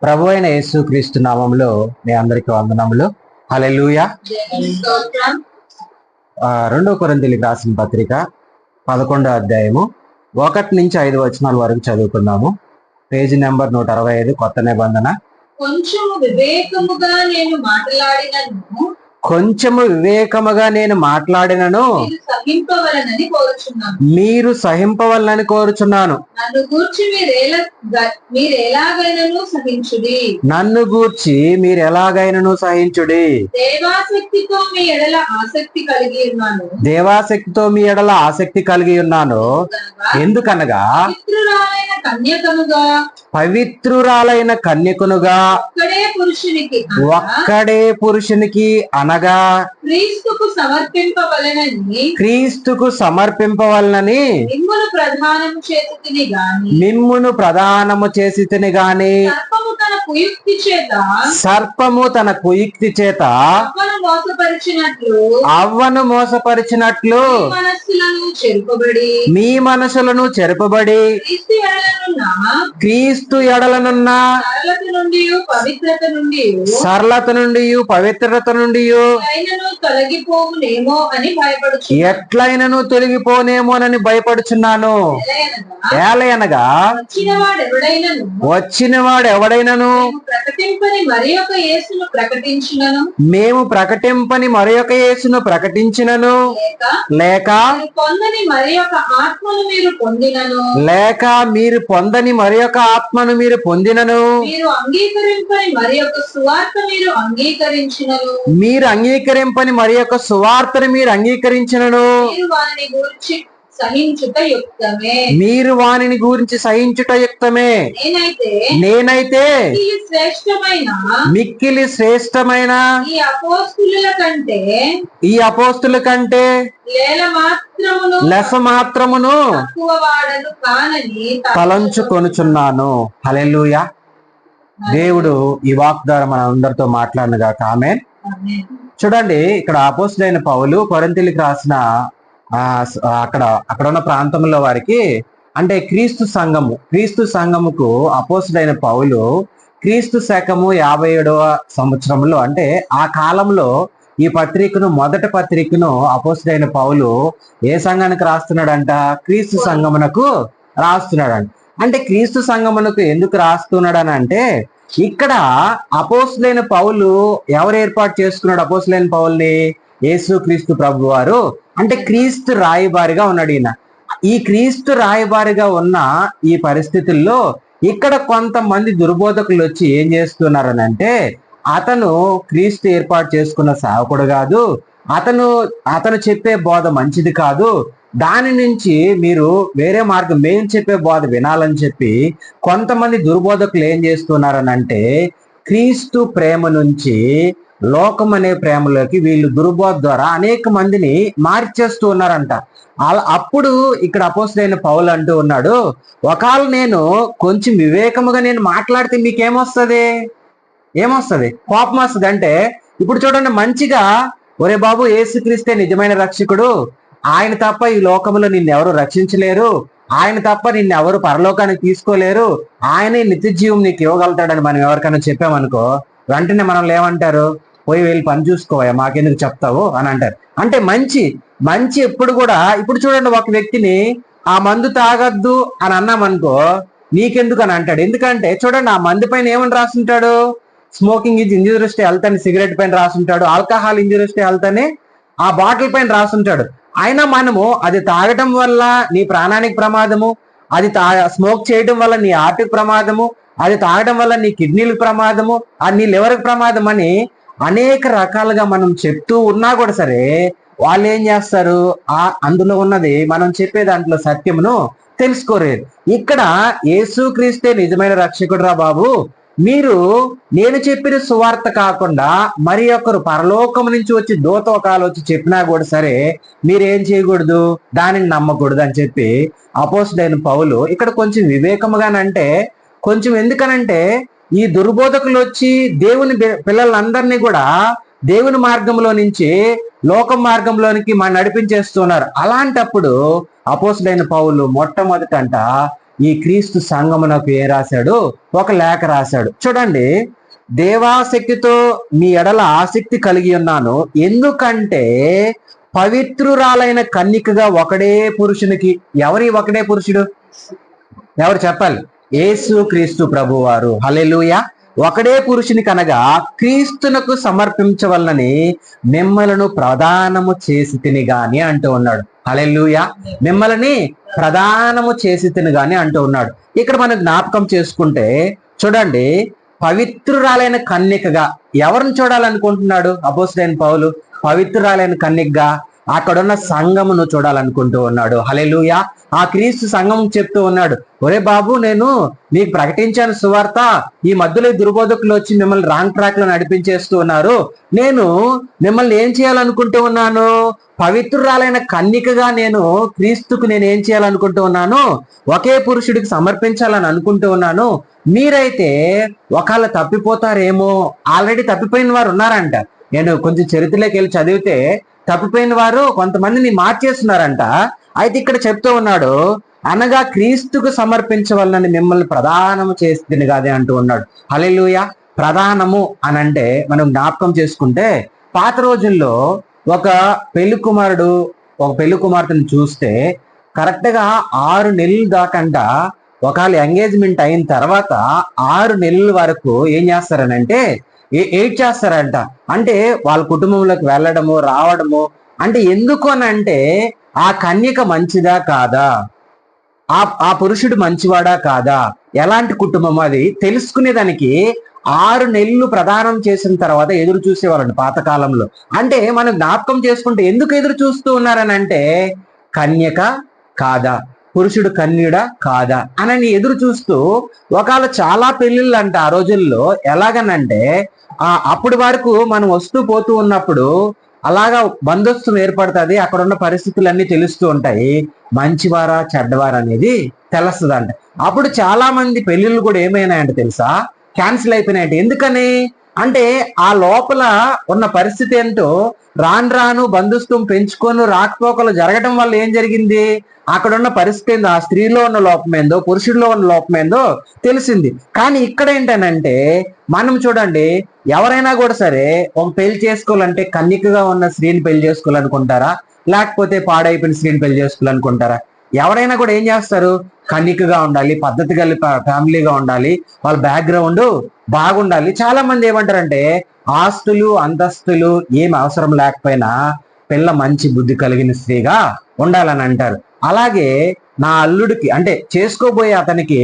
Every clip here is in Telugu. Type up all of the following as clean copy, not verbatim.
ప్రభు అయిన యేసుక్రీస్తు నామంలో మీ అందరికి వందనములు. హల్లెలూయా. 2 కొరింథీయులకు రాసిన పత్రిక 11వ అధ్యాయము 1 నుంచి 5 వచనాల వరకు చదువుకుందాము. పేజీ నెంబర్ 165, కొత్త నిబంధన. కొంచెము వివేకముగా నేను మాట్లాడినను మీరు సహింపవలనని కోరుచున్నాను. నన్ను గూర్చి మీరు ఎలాగైనను సహించుడి. దేవాశక్తితో మీ ఎడల ఆసక్తి కలిగి ఉన్నాను. ఎందుకనగా పవిత్రురాలైన కన్యకునుగా ఒక్కడే పురుషునికి అనగా క్రీస్తుకు సమర్పింపవలనని మిమ్మును ప్రధానము చేసి తిని గాని సర్పము తన కుయుక్తి చేత అవ్వను మోసపరిచినట్లు మీ మనసులను చెరుపబడి క్రీస్తు ఎడలనున్న సరళత నుండి పవిత్రత నుండి ఎట్లయినను తొలగిపోనేమోనని భయపడుచున్నాను. ఏలయనగా వచ్చినవాడు ఎవడైనను మేము ప్రకటింపని మరొక యేసును ప్రకటించినను లేక మీరు పొందని మరొక ఆత్మను మీరు పొందినను మీరు అంగీకరింపని మరొక సువార్తను మీరు అంగీకరించినను మీరు వానిని గురించి సహించుట యుక్తమే. నేనైతే మిక్కిలి శ్రేష్టమైన ఈ అపోస్తుల కంటే లెస మాత్రమును తలంచుకొనుచున్నాను. హల్లెలూయా. దేవుడు ఈ వాగ్దానం మన అందరితో మాట్లాడినగాక. ఆమేన్. చూడండి, ఇక్కడ అపోస్తులైన పౌలు కొరింథీయులకు రాసిన అక్కడ ఉన్న ప్రాంతంలో వారికి, అంటే క్రీస్తు సంఘముకు అపోస్తులైన పౌలు క్రీస్తు శకము 57వ సంవత్సరంలో, అంటే ఆ కాలంలో ఈ మొదటి పత్రికను అపోస్తులైన పౌలు ఏ సంఘానికి రాస్తున్నాడంట? క్రీస్తు సంఘమునకు రాస్తున్నాడంట. అంటే క్రీస్తు సంఘమునకు ఎందుకు రాస్తున్నాడని అంటే, ఇక్కడ అపోస్తులైన పౌలు ఎవరు ఏర్పాటు చేసుకున్నాడు అపోస్తులైన పౌల్ని? యేసు క్రీస్తు ప్రభు వారు, అంటే క్రీస్తు రాయబారిగా ఉన్నాడు ఈయన. ఈ క్రీస్తు రాయబారిగా ఉన్న ఈ పరిస్థితుల్లో ఇక్కడ కొంతమంది దుర్బోధకులు వచ్చి ఏం చేస్తున్నారని అంటే, అతను క్రీస్తు ఏర్పాటు చేసుకున్న సేవకుడు కాదు, అతను చెప్పే బోధ మంచిది కాదు, దాని నుంచి మీరు వేరే మార్గం, మేము చెప్పే బోధ వినాలని చెప్పి కొంతమంది దుర్బోధకులు ఏం చేస్తున్నారని అంటే, క్రీస్తు ప్రేమ నుంచి లోకం అనే ప్రేమలోకి వీళ్ళు దుర్బోధ ద్వారా అనేక మందిని మార్చేస్తూ ఉన్నారంట. అప్పుడు ఇక్కడ అపోస్తులైన పౌలు అంటూ ఉన్నాడు, ఒకవేళ నేను కొంచెం వివేకముగా నేను మాట్లాడితే మీకేమొస్తుంది? కోపం వస్తుంది. అంటే ఇప్పుడు చూడండి, మంచిగా ఒరే బాబు, యేసుక్రీస్తే నిజమైన రక్షకుడు, ఆయన తప్ప ఈ లోకంలో నిన్నెవరు రక్షించలేరు, ఆయన తప్ప నిన్నెవరు పరలోకానికి తీసుకోలేరు, ఆయనే నిత్య జీవం నీకు ఇవ్వగలుగుతాడని మనం ఎవరికైనా చెప్పామనుకో, వెంటనే మనం ఏమంటారు? పోయి వెళ్ళి పని చూసుకోవా, మాకెందుకు చెప్తావు అని అంటారు. అంటే మంచి ఎప్పుడు కూడా, ఇప్పుడు చూడండి, ఒక వ్యక్తిని ఆ మందు తాగద్దు అని అన్నామనుకో, నీకెందుకు అని అంటాడు. ఎందుకంటే చూడండి, ఆ మందు పైన ఏమని రాసుంటాడు? Smoking is injurious to health అని సిగరెట్ పైన రాసుంటాడు, ఆల్కహాల్ ఇంజూరియస్ టు హెల్త్ అని ఆ బాటిల్ పైన రాసుంటాడు. అయినా మనము అది తాగటం వల్ల నీ ప్రాణానికి ప్రమాదము, అది స్మోక్ చేయడం వల్ల నీ హార్ట్కి ప్రమాదము, అది తాగడం వల్ల నీ కిడ్నీలకు ప్రమాదము, అది నీ లివర్కి ప్రమాదం అని అనేక రకాలుగా మనం చెప్తూ ఉన్నా కూడా సరే, వాళ్ళు ఏం చేస్తారు? అందులో ఉన్నది, మనం చెప్పే దాంట్లో సత్యమును తెలుసుకోలేరు. ఇక్కడ యేసుక్రీస్తే నిజమైన రక్షకుడు రా బాబు, మీరు నేను చెప్పిన సువార్త కాకుండా మరి ఒకరు పరలోకం నుంచి వచ్చి దూత ఒకళ్ళు వచ్చి చెప్పినా కూడా సరే మీరేం చేయకూడదు, దానిని నమ్మకూడదు అని చెప్పి అపోస్తులైన పౌలు ఇక్కడ కొంచెం వివేకముగానంటే, కొంచెం ఎందుకనంటే, ఈ దుర్బోధకులు వచ్చి దేవుని పిల్లలందరినీ కూడా దేవుని మార్గంలో నుంచి లోకం మార్గంలోనికి నడిపించేస్తున్నారు. అలాంటప్పుడు అపోస్తులైన పౌలు మొట్టమొదటంట ఈ క్రీస్తు సంఘమునకు ఏం రాశాడు? ఒక లేఖ రాశాడు. చూడండి, దేవాసక్తితో మీ ఎడల ఆసక్తి కలిగి ఉన్నాను, ఎందుకంటే పవిత్రురాలైన కన్యకగా ఒకడే పురుషునికి. ఎవరి ఒకడే పురుషుడు? ఎవరు చెప్పాలి? యేసు క్రీస్తు ప్రభువారు. హల్లెలూయా. ఒకడే పురుషుని కనగా క్రీస్తునకు సమర్పించవలనని మిమ్మలను ప్రదానము చేసి తిని గాని అంటూ ఉన్నాడు. హల్లెలూయా. మిమ్మల్ని ప్రదానము చేసి తిని గాని అంటూ ఉన్నాడు. ఇక్కడ మనం జ్ఞాపకం చేసుకుంటే చూడండి, పవిత్రురాలైన కన్యకగా ఎవరిని చూడాలనుకుంటున్నాడు అపోస్తలుడైన పౌలు? పవిత్రురాలైన కన్యకగా అక్కడున్న సంఘమును చూడాలనుకుంటూ ఉన్నాడు. హల్లెలూయా. ఆ క్రీస్తు సంఘం చెప్తూ ఉన్నాడు, ఒరే బాబు, నేను మీకు ప్రకటించాను సువార్త, ఈ మధ్యలో దుర్బోధకులు వచ్చి మిమ్మల్ని రాంగ్ ట్రాక్ లో నడిపించేస్తూ ఉన్నారు. నేను మిమ్మల్ని ఏం చేయాలనుకుంటూ ఉన్నాను? పవిత్రురాలైన కన్యకగా నేను క్రీస్తుకు నేను ఏం చేయాలనుకుంటూ ఉన్నాను? ఒకే పురుషుడికి సమర్పించాలని అనుకుంటూ ఉన్నాను. మీరైతే ఒకవేళ తప్పిపోతారేమో, ఆల్రెడీ తప్పిపోయిన వారు ఉన్నారంట. నేను కొంచెం చరిత్రలోకి వెళ్ళి చదివితే తప్పిపోయిన వారు కొంతమందిని మార్చేస్తున్నారంట. అయితే ఇక్కడ చెప్తూ ఉన్నాడు, అనగా క్రీస్తుకు సమర్పించవలనని మిమ్మల్ని ప్రదానము చేస్తుంది కాదే అంటూ ఉన్నాడు. హల్లెలూయా. ప్రదానము అని అంటే మనం జ్ఞాపకం చేసుకుంటే, పాత రోజుల్లో ఒక పెళ్లి కుమారుడు ఒక పెళ్లి కుమార్తెను చూస్తే కరెక్ట్ గా 6 నెలలు దాకంట, ఒకవేళ ఎంగేజ్మెంట్ అయిన తర్వాత 6 నెలల వరకు ఏం చేస్తారనంటే ఏడ్ చేస్తారంట. అంటే వాళ్ళ కుటుంబంలోకి వెళ్ళడము రావడము. అంటే ఎందుకు అని అంటే ఆ కన్యక మంచిదా కాదా, ఆ పురుషుడు మంచివాడా కాదా, ఎలాంటి కుటుంబం అది తెలుసుకునేదానికి 6 నెలలు ప్రదానం చేసిన తర్వాత ఎదురు చూసేవాళ్ళండి పాతకాలంలో. అంటే మనం జ్ఞాపకం చేసుకుంటే ఎందుకు ఎదురు చూస్తూ ఉన్నారని అంటే, కన్యక కాదా, పురుషుడు కన్యుడా కాదా అని ఎదురు చూస్తూ, ఒకవేళ చాలా పెళ్లిళ్ళు అంట ఆ రోజుల్లో. ఎలాగనంటే అప్పటి వరకు మనం వస్తూ పోతూ ఉన్నప్పుడు అలాగా బంధుత్వం ఏర్పడుతుంది, అక్కడ ఉన్న పరిస్థితులన్నీ తెలుస్తూ ఉంటాయి, మంచివారా చెడ్డవారా అనేది తెలుస్తుందంట. అప్పుడు చాలా మంది పెళ్లిళ్ళు కూడా ఏమైనాయంటే తెలుసా, క్యాన్సిల్ అయిపోయినాయంట. ఎందుకని అంటే ఆ లోపల ఉన్న పరిస్థితి ఏంటో రాను రాను బంధుత్వం పెంచుకొని రాకపోకలు జరగడం వల్ల ఏం జరిగింది, అక్కడ ఉన్న పరిస్థితి ఏందో, ఆ స్త్రీలో ఉన్న లోపం ఏందో పురుషుడిలో ఉన్న లోపం ఏందో తెలిసింది. కానీ ఇక్కడ ఏంటనంటే మనం చూడండి, ఎవరైనా కూడా సరే ఒక పెళ్లి చేసుకోవాలంటే కన్యకగా ఉన్న స్త్రీని పెళ్లి చేసుకోవాలనుకుంటారా, లేకపోతే పాడైపోయిన స్త్రీని పెళ్లి చేసుకోవాలనుకుంటారా? ఎవరైనా కూడా ఏం చేస్తారు? కన్యకగా ఉండాలి, పద్ధతి గల ఫ్యామిలీగా ఉండాలి, వాళ్ళ బ్యాక్గ్రౌండ్ బాగుండాలి. చాలా మంది ఏమంటారంటే ఆస్తులు అంతస్తులు ఏం అవసరం లేకపోయినా పిల్ల మంచి బుద్ధి కలిగిన స్త్రీగా ఉండాలని అంటారు. అలాగే నా అల్లుడికి అంటే చేసుకోబోయే అతనికి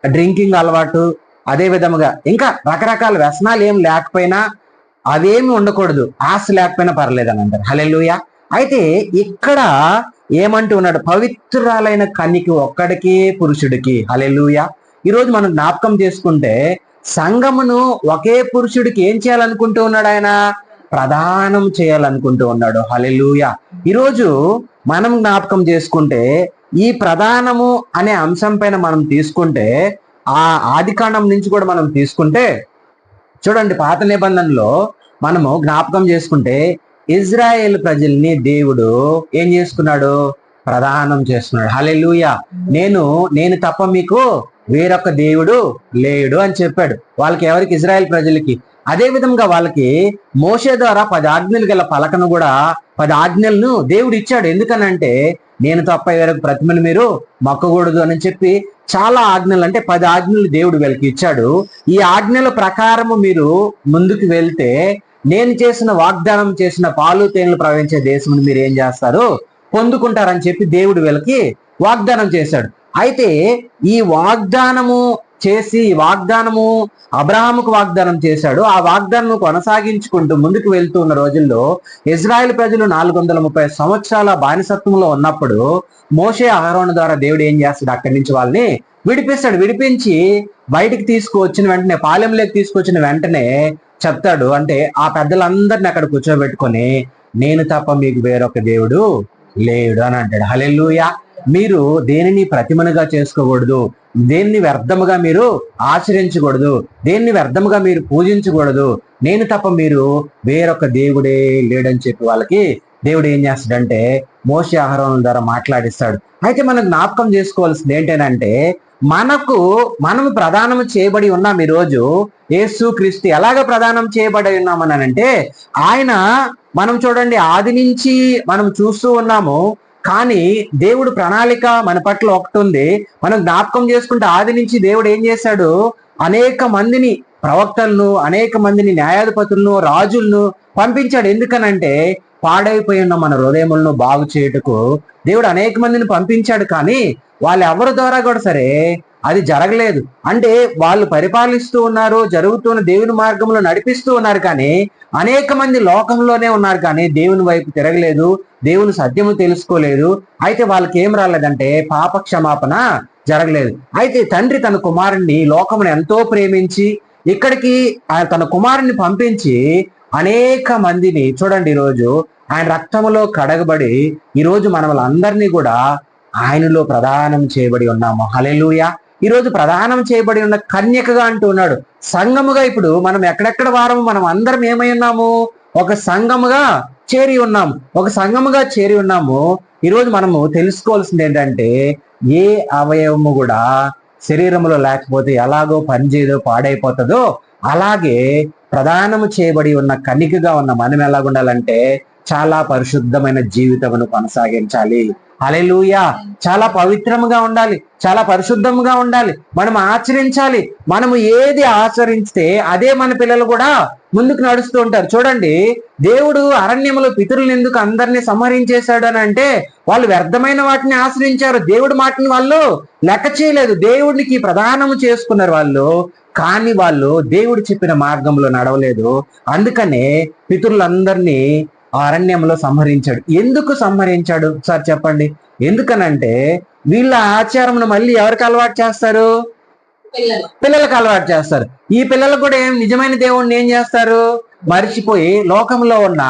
డ్రింకింగ్ అలవాటు, అదే విధముగా ఇంకా రకరకాల వ్యసనాలు ఏం లేకపోయినా, అవేమి ఉండకూడదు, ఆస్తి లేకపోయినా పర్లేదు అని అంటారు. హల్లెలూయా. అయితే ఇక్కడ ఏమంటూ ఉన్నాడు, పవిత్రురాలైన కన్యకి ఒక్కడికే పురుషుడికి. హల్లెలూయా. ఈరోజు మనం జ్ఞాపకం చేసుకుంటే సంఘమును ఒకే పురుషుడికి ఏం చేయాలనుకుంటూ ఉన్నాడు? ఆయన ప్రదానం చేయాలనుకుంటూ ఉన్నాడు. హల్లెలూయా. ఈరోజు మనం జ్ఞాపకం చేసుకుంటే ఈ ప్రదానము అనే అంశం పైన మనం తీసుకుంటే, ఆ ఆదికాండం నుంచి కూడా మనం తీసుకుంటే చూడండి, పాత నిబంధనలో మనము జ్ఞాపకం చేసుకుంటే ఇజ్రాయేల్ ప్రజల్ని దేవుడు ఏం చేసుకున్నాడు? ప్రదానం చేస్తున్నాడు. హల్లెలూయా. నేను తప్ప మీకు వేరొక దేవుడు లేడు అని చెప్పాడు వాళ్ళకి. ఎవరికి? ఇజ్రాయేల్ ప్రజలకి. అదే విధంగా వాళ్ళకి మోషే ద్వారా 10 ఆజ్ఞలు గల పలకను కూడా 10 ఆజ్ఞలను దేవుడు ఇచ్చాడు. ఎందుకనంటే నేను తప్ప వేరొక ప్రతిమను మీరు మొక్కకూడదు అని చెప్పి చాలా ఆజ్ఞలు, అంటే 10 ఆజ్ఞలు దేవుడు వీళ్ళకి ఇచ్చాడు. ఈ ఆజ్ఞల ప్రకారము మీరు ముందుకు వెళ్తే నేను చేసిన వాగ్దానం చేసిన పాలు తేనెలు ప్రవహించే దేశం మీరు ఏం చేస్తారు? పొందుకుంటారని చెప్పి దేవుడు వీళ్ళకి వాగ్దానం చేశాడు. అయితే ఈ వాగ్దానము అబ్రహాముకు వాగ్దానం చేశాడు. ఆ వాగ్దానం కొనసాగించుకుంటూ ముందుకు వెళ్తూ ఉన్న రోజుల్లో ఇజ్రాయెల్ ప్రజలు 430 సంవత్సరాల బానిసత్వంలో ఉన్నప్పుడు మోషే అహరోను ద్వారా దేవుడు ఏం చేస్తాడు? అక్కడి నుంచి వాళ్ళని విడిపిస్తాడు. విడిపించి బయటికి తీసుకువచ్చిన వెంటనే, పాలెంలోకి తీసుకొచ్చిన వెంటనే చెప్తాడు, అంటే ఆ పెద్దలందరిని అక్కడ కూర్చోబెట్టుకొని నేను తప్ప మీకు వేరొక దేవుడు లేడు అని అంటాడు. హల్లెలూయా. మీరు దేనిని ప్రతిమనుగా చేసుకోకూడదు, దేన్ని వ్యర్థముగా మీరు ఆచరించకూడదు, దేన్ని వ్యర్థముగా మీరు పూజించకూడదు, నేను తప్ప మీరు వేరొక దేవుడే లేడని చెప్పి వాళ్ళకి దేవుడు ఏం చేస్తాడంటే మోషే అహరోను ద్వారా మాట్లాడిస్తాడు. అయితే మనం జ్ఞాపకం చేసుకోవాల్సింది ఏంటంటే మనము ప్రదానం చేయబడి ఉన్నాం. ఈరోజు యేసు క్రీస్తు ఎలాగ ప్రదానం చేయబడి ఉన్నామని అంటే, ఆయన మనం చూడండి ఆది నుంచి మనం చూస్తూ ఉన్నాము. కానీ దేవుడు ప్రణాళిక మన పట్ల ఒకటి ఉంది. మనం జ్ఞాపకం చేసుకుంటే ఆది నుంచి దేవుడు ఏం చేశాడు, అనేక మందిని ప్రవక్తలను, అనేక మందిని న్యాయాధిపతులను, రాజులను పంపించాడు. ఎందుకనంటే పాడైపోయి ఉన్న మన హృదయములను బాగు చేయుటకు దేవుడు అనేక మందిని పంపించాడు. కానీ వాళ్ళు ఎవరి ద్వారా కూడా సరే అది జరగలేదు. అంటే వాళ్ళు పరిపాలిస్తూ ఉన్నారు, జరుగుతున్న దేవుని మార్గంలో నడిపిస్తూ ఉన్నారు, కానీ అనేక మంది లోకంలోనే ఉన్నారు, కానీ దేవుని వైపు తిరగలేదు, దేవుని సత్యము తెలుసుకోలేదు. అయితే వాళ్ళకి ఏం రాలేదంటే పాప క్షమాపణ జరగలేదు. అయితే తండ్రి తన కుమారుణ్ణి లోకమును ఎంతో ప్రేమించి ఇక్కడికి తన కుమారుణ్ణి పంపించి అనేక మందిని చూడండి, ఈరోజు ఆయన రక్తములో కడగబడి ఈరోజు మనల్ని అందరినీ కూడా ఆయనలో ప్రదానం చేయబడి ఉన్నాము. హల్లెలూయా. ఈరోజు ప్రదానం చేయబడి ఉన్న కన్యకగా అంటూ ఉన్నాడు. సంఘముగా ఇప్పుడు మనం ఎక్కడెక్కడ వారము, మనం అందరం ఏమై ఉన్నాము, ఒక సంఘముగా చేరి ఉన్నాము. ఒక సంఘముగా చేరి ఉన్నాము. ఈరోజు మనము తెలుసుకోవాల్సింది ఏంటంటే, ఏ అవయవము కూడా శరీరంలో లేకపోతే ఎలాగో పనిచేయదో పాడైపోతుందో, అలాగే ప్రదానము చేయబడి ఉన్న కన్యకగా ఉన్న మనం ఎలాగుండాలంటే చాలా పరిశుద్ధమైన జీవితమును కొనసాగించాలి. హల్లెలూయా. చాలా పవిత్రముగా ఉండాలి, చాలా పరిశుద్ధముగా ఉండాలి, మనం ఆచరించాలి. మనము ఏది ఆచరిస్తే అదే మన పిల్లలు కూడా ముందుకు నడుస్తూ ఉంటారు. చూడండి, దేవుడు అరణ్యములో పితరులను ఎందుకు అందరినీ సంహరించేశాడు అని అంటే, వాళ్ళు వ్యర్థమైన వాటిని ఆశ్రయించారు, దేవుడి మాటని వాళ్ళు లెక్క చేయలేదు, దేవుడికి ప్రదానము చేసుకున్నారు వాళ్ళు. కానీ వాళ్ళు దేవుడు చెప్పిన మార్గంలో నడవలేదు. అందుకనే పితరులందరినీ అరణ్యంలో సంహరించాడు. ఎందుకు సంహరించాడు సార్ చెప్పండి? ఎందుకనంటే వీళ్ళ ఆచారమును మళ్ళీ ఎవరికి అలవాటు చేస్తారు? పిల్లలకు అలవాటు చేస్తారు. ఈ పిల్లలు కూడా నిజమైన దేవుణ్ణి ఏం చేస్తారు? మరిచిపోయి లోకంలో ఉన్న